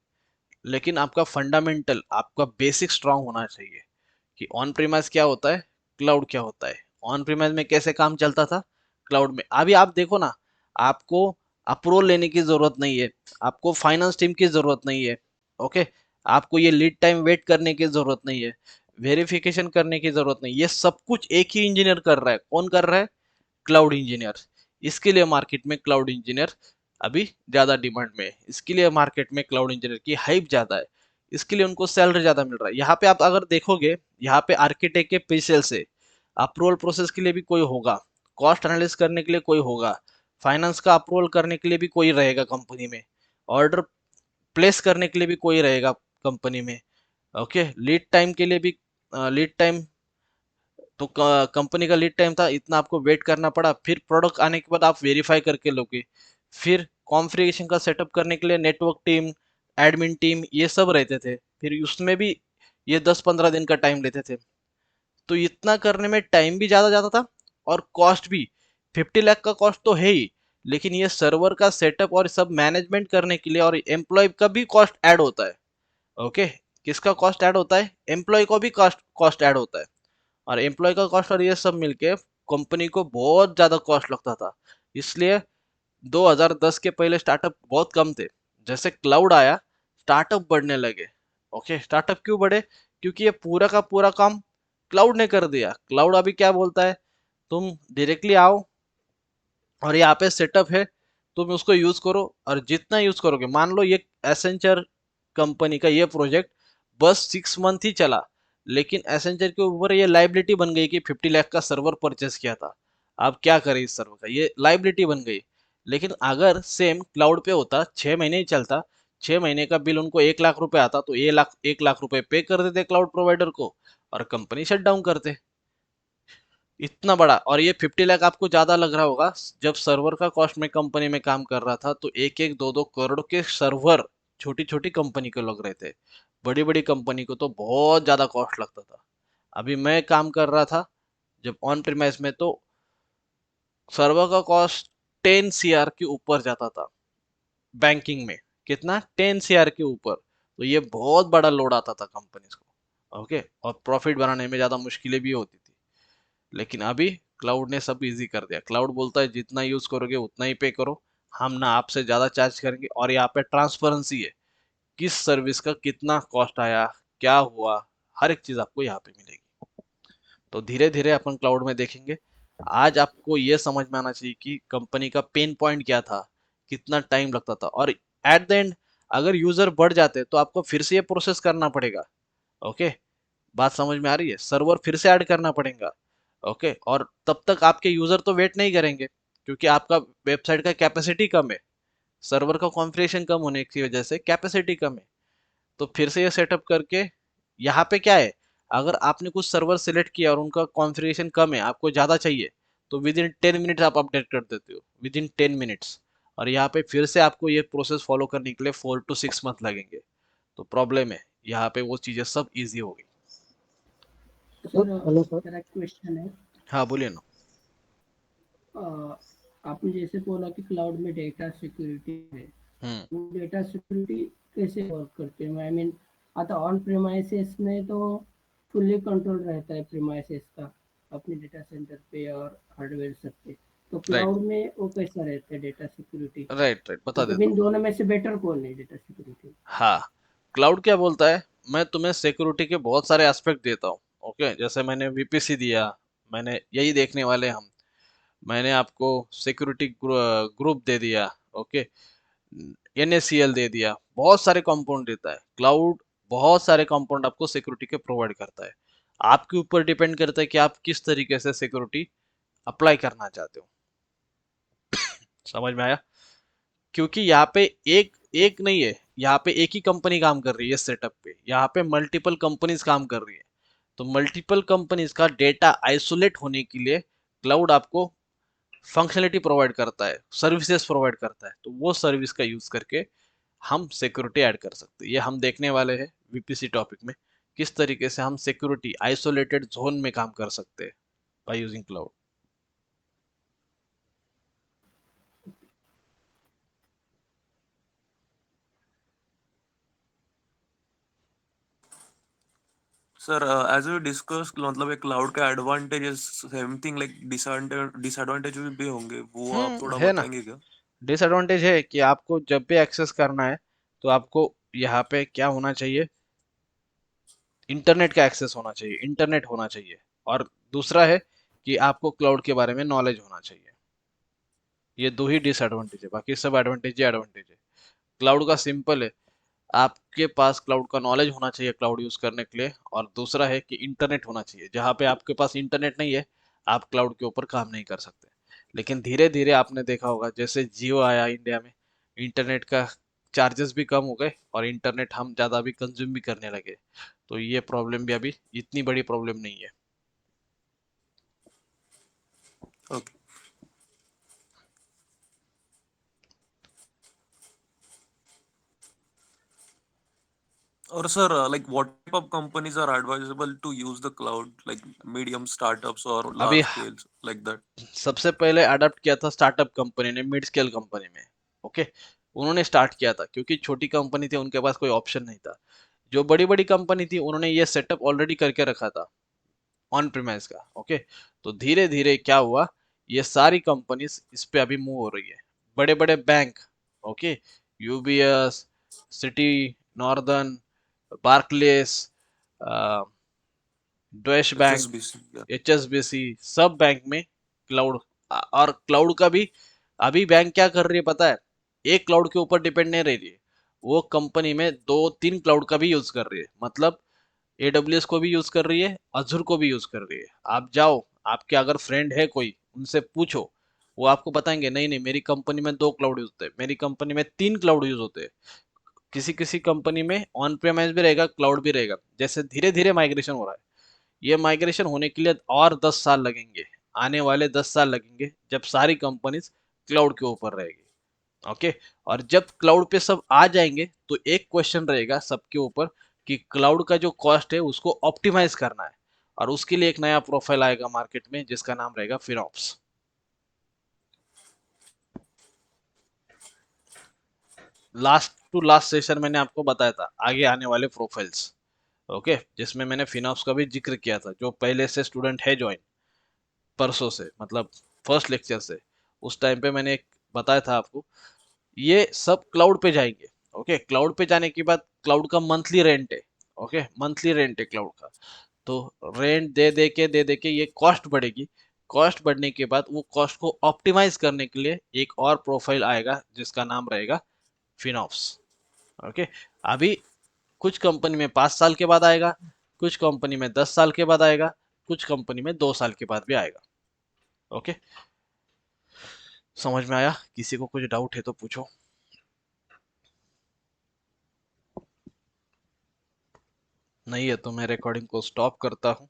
लेकिन आपका फंडामेंटल, आपका बेसिक स्ट्रांग होना चाहिए कि ऑन प्रीमाइज क्या होता है, क्लाउड क्या होता है, ऑन प्रीमाइज में कैसे काम चलता था, क्लाउड में। अभी आप देखो ना, आपको अप्रूवल लेने की जरूरत नहीं है, आपको फाइनेंस टीम की जरूरत नहीं है। ओके, आपको ये लीड टाइम वेट करने की जरूरत नहीं है, वेरिफिकेशन करने की जरूरत नहीं, ये सब कुछ एक ही इंजीनियर कर रहा है। कौन कर रहा है? Cloud engineer. इसके लिए मार्केट में क्लाउड इंजीनियर अभी ज्यादा डिमांड में है, इसके लिए मार्केट में क्लाउड इंजीनियर की हाइप ज्यादा है, इसके लिए उनको सैलरी ज्यादा मिल रहा है। यहाँ पे आप अगर देखोगे, यहाँ पे आर्किटेक्ट के पे सेल्स है, अप्रूवल प्रोसेस के लिए भी कोई होगा, कॉस्ट एनालिसिस करने के लिए कोई होगा, फाइनेंस का अप्रूवल करने के लिए भी कोई रहेगा कंपनी में, ऑर्डर प्लेस करने के लिए भी कोई रहेगा कंपनी में। ओके, लीड टाइम के लिए भी, लीड टाइम तो कंपनी का लीड टाइम था इतना, आपको वेट करना पड़ा, फिर प्रोडक्ट आने के बाद आप वेरीफाई करके लोगे, फिर कॉन्फ़िगरेशन का सेटअप करने के लिए नेटवर्क टीम, एडमिन टीम, ये सब रहते थे, फिर उसमें भी ये 10-15 दिन का टाइम लेते थे। तो इतना करने में टाइम भी ज़्यादा जाता था और कॉस्ट भी, 50 लाख का कॉस्ट तो है ही, लेकिन ये सर्वर का सेटअप और सब मैनेजमेंट करने के लिए और एम्प्लॉय का भी कॉस्ट ऐड होता है। ओके, किसका कॉस्ट ऐड होता है? एम्प्लॉय को भी कॉस्ट कॉस्ट ऐड होता है, और एम्प्लॉय का कॉस्ट और ये सब मिलके कंपनी को बहुत ज़्यादा कॉस्ट लगता था। इसलिए 2010 के पहले स्टार्टअप बहुत कम थे। जैसे क्लाउड आया, स्टार्टअप बढ़ने लगे। ओके, स्टार्टअप क्यों बढ़े? क्योंकि ये पूरा का पूरा काम क्लाउड ने कर दिया। क्लाउड अभी क्या बोलता है, तुम डायरेक्टली आओ और यहाँ पे सेटअप है, तुम उसको यूज करो, और जितना यूज करोगे, मान लो ये एसेंचर कंपनी का ये प्रोजेक्ट बस 6 मंथ ही चला, लेकिन एसेंचर के ऊपर ये लाइबिलिटी बन गई कि 50 लाख का सर्वर परचेस किया था। अब क्या करें इस सर्वर का, ये लाइबिलिटी बन गई। लेकिन अगर सेम क्लाउड पे होता, 6 महीने ही चलता, 6 महीने का बिल उनको 1 लाख रुपए आता, तो ये 1 लाख रुपए पे कर देते क्लाउड प्रोवाइडर को और कंपनी शट डाउन करते। इतना बड़ा, और ये 50 लाख आपको ज्यादा लग रहा होगा, जब सर्वर का कॉस्ट में कंपनी में काम कर रहा था तो 1-1, 2-2 करोड़ के सर्वर छोटी छोटी कंपनी को लग रहे थे, बड़ी बड़ी कंपनी को तो बहुत ज्यादा कॉस्ट लगता था। अभी मैं काम कर रहा था जब ऑन प्रीमाइस में, तो सर्वर का कॉस्ट 10 CR के ऊपर जाता था बैंकिंग में। कितना? 10 CR के ऊपर। तो ये बहुत बड़ा लोड आता था कंपनी को। ओके, और प्रॉफिट बनाने में ज्यादा मुश्किलें भी होती थी। लेकिन अभी क्लाउड ने सब इजी कर दिया। क्लाउड बोलता है जितना यूज करोगे उतना ही पे करो, हम ना आपसे ज्यादा चार्ज करेंगे, और यहाँ पे ट्रांसपेरेंसी है, किस सर्विस का कितना कॉस्ट आया, क्या हुआ, हर एक चीज आपको यहाँ पे मिलेगी। तो धीरे धीरे अपन क्लाउड में देखेंगे। आज आपको ये समझ में आना चाहिए कि कंपनी का पेन पॉइंट क्या था, कितना टाइम लगता था, और एट द एंड अगर यूजर बढ़ जाते तो आपको फिर से ये प्रोसेस करना पड़ेगा। ओके, बात समझ में आ रही है? सर्वर फिर से ऐड करना पड़ेगा। ओके, और तब तक आपके यूजर तो वेट नहीं करेंगे, क्योंकि आपका वेबसाइट का कैपेसिटी कम है, सर्वर का कॉन्फ़िगरेशन कम होने की वजह से कैपेसिटी कम है। तो फिर से ये सेटअप करके, यहाँ पे क्या है, अगर आपने कुछ सर्वर सेलेक्ट किया और उनका कॉन्फ़िगरेशन कम है, आपको ज़्यादा चाहिए, तो विद इन 10 मिनट्स आप अपडेट कर देते हो, विद इन 10 मिनट्स। और यहाँ पे फिर से आपको ये प्रोसेस फॉलो करने के लिए 4 to 6 मंथ लगेंगे। तो प्रॉब्लम है, यहाँ पे वो चीज़ें सब ईजी हो गई। Sir hello sir. मेरा क्वेश्चन है, हाँ बोलिए ना। आपने जैसे बोला कि क्लाउड में डेटा सिक्योरिटी है, हम्म वो डेटा सिक्योरिटी कैसे वर्क करते हैं? आई मीन, आता ऑन प्रेमाइसेस में तो फुल्ली कंट्रोल रहता है प्रेमाइसेस का अपने डेटा सेंटर पे और हार्डवेयर सब पे, तो राइट क्लाउड में वो कैसा रहता है डेटा सिक्योरिटी? राइट राइट बता मतलब देता इन हूँ। दोनों में से बेटर कौन है डेटा सिक्योरिटी? हाँ, क्लाउड क्या बोलता है, मैं तुम्हें सिक्योरिटी के बहुत सारे एस्पेक्ट देता हूँ। ओके, जैसे मैंने वीपीसी दिया, मैंने यही देखने वाले हम, मैंने आपको सिक्योरिटी ग्रुप दे दिया। ओके, एनएसीएल दे दिया, बहुत सारे कंपाउंड देता है क्लाउड। बहुत सारे कंपाउंड आपको सिक्योरिटी के प्रोवाइड करता है। आपके ऊपर डिपेंड करता है कि आप किस तरीके से सिक्योरिटी अप्लाई करना चाहते हो। समझ में आया? क्योंकि यहाँ पे एक एक नहीं है, यहाँ पे एक ही कंपनी काम कर रही है इस सेटअप पे, यहाँ पे मल्टीपल कंपनीज काम कर रही है। तो मल्टीपल कंपनीज का डेटा आइसोलेट होने के लिए क्लाउड आपको फंक्शनलिटी प्रोवाइड करता है, सर्विसेज प्रोवाइड करता है। तो वो सर्विस का यूज करके हम सिक्योरिटी ऐड कर सकते हैं। ये हम देखने वाले हैं वीपीसी टॉपिक में, किस तरीके से हम सिक्योरिटी आइसोलेटेड जोन में काम कर सकते हैं by using cloud. Sir as we discuss, मतलब एक क्लाउड का advantages same thing like disadvantage भी होंगे, वो आप थोड़ा है ना। बताएंगे क्या? डिसएडवांटेज है कि आपको जब भी एक्सेस करना है तो आपको यहाँ पे क्या होना चाहिए, इंटरनेट का एक्सेस होना चाहिए, इंटरनेट होना चाहिए। और दूसरा है कि आपको क्लाउड के बारे में नॉलेज होना चाहिए। ये दो ही डिसएडवांटेज है, बाकी सब एडवांटेज ही एडवांटेज है। क्लाउड का सिंपल है, आपके पास क्लाउड का नॉलेज होना चाहिए क्लाउड यूज करने के लिए। और दूसरा है कि इंटरनेट होना चाहिए। जहाँ पे आपके पास इंटरनेट नहीं है, आप क्लाउड के ऊपर काम नहीं कर सकते। लेकिन धीरे धीरे आपने देखा होगा, जैसे जियो आया इंडिया में, इंटरनेट का चार्जेस भी कम हो गए और इंटरनेट हम ज़्यादा भी कंज्यूम भी करने लगे। तो ये प्रॉब्लम भी अभी इतनी बड़ी प्रॉब्लम नहीं है। ओके। और sir like what type of companies are advisable to use the cloud, like medium startups और लार्ज अभी स्केल्स लाइक दैट? सबसे पहले अडॉप्ट किया था स्टार्टअप कंपनी ने, मिड स्केल कंपनी में। ओके, उन्होंने स्टार्ट किया था क्योंकि छोटी कंपनी थी, उनके पास कोई ऑप्शन नहीं था। जो बड़ी बड़ी कंपनी थी उन्होंने ये सेटअप ऑलरेडी करके रखा था ऑन प्रीमाइस का। ओके, तो धीरे धीरे क्या हुआ, ये सारी कंपनीज इस पे अभी मूव हो रही है। बड़े बड़े bank, okay, UBS, city, northern, Barclays, Deutsch bank, HSBC, या एचएसबीसी, सब बैंक में क्लाउड। और क्लाउड का भी अभी बैंक क्या कर रही है पता है, एक क्लाउड के ऊपर डिपेंड नहीं रह रही है। वो कंपनी में दो तीन क्लाउड का भी यूज कर रही है। मतलब एडब्ल्यूएस को भी यूज कर रही है, अजूर को भी यूज कर रही है। आप जाओ, आपके अगर फ्रेंड है कोई, उनसे पूछो, वो आपको बताएंगे नहीं नहीं मेरी कंपनी में दो क्लाउड यूज होते हैं, मेरी कंपनी में तीन क्लाउड यूज होते हैं। किसी किसी कंपनी में ऑन प्रेमाइज भी रहेगा, क्लाउड भी रहेगा। जैसे धीरे धीरे माइग्रेशन हो रहा है, ये माइग्रेशन होने के लिए और 10 साल लगेंगे। आने वाले 10 साल लगेंगे जब सारी कंपनीज क्लाउड के ऊपर रहेगी। ओके, और जब क्लाउड पे सब आ जाएंगे तो एक क्वेश्चन रहेगा सबके ऊपर कि क्लाउड का जो कॉस्ट है उसको ऑप्टिमाइज करना है। और उसके लिए एक नया प्रोफाइल आएगा मार्केट में जिसका नाम रहेगा FinOps. Last to last session मैंने आपको बताया था आगे आने वाले प्रोफाइल्स। ओके, जिसमें मैंने फिनॉप्स का भी जिक्र किया था, जो पहले से स्टूडेंट है ज्वाइन, परसों से, मतलब फर्स्ट लेक्चर से। उस टाइम पे मैंने एक बताया था आपको, ये सब क्लाउड पे जाएंगे। ओके, क्लाउड पे जाने के बाद क्लाउड का मंथली रेंट है। ओके, मंथली रेंट है क्लाउड का। तो रेंट दे दे के ये कॉस्ट बढ़ेगी। कॉस्ट बढ़ने के बाद वो कॉस्ट को ऑप्टिमाइज करने के लिए एक और प्रोफाइल आएगा जिसका नाम रहेगा फिनॉप्स। ओके, अभी कुछ कंपनी में 5 साल के बाद आएगा, कुछ कंपनी में 10 साल के बाद आएगा, कुछ कंपनी में 2 साल के बाद भी आएगा। ओके, समझ में आया? किसी को कुछ डाउट है तो पूछो। नहीं है तो मैं रिकॉर्डिंग को स्टॉप करता हूँ।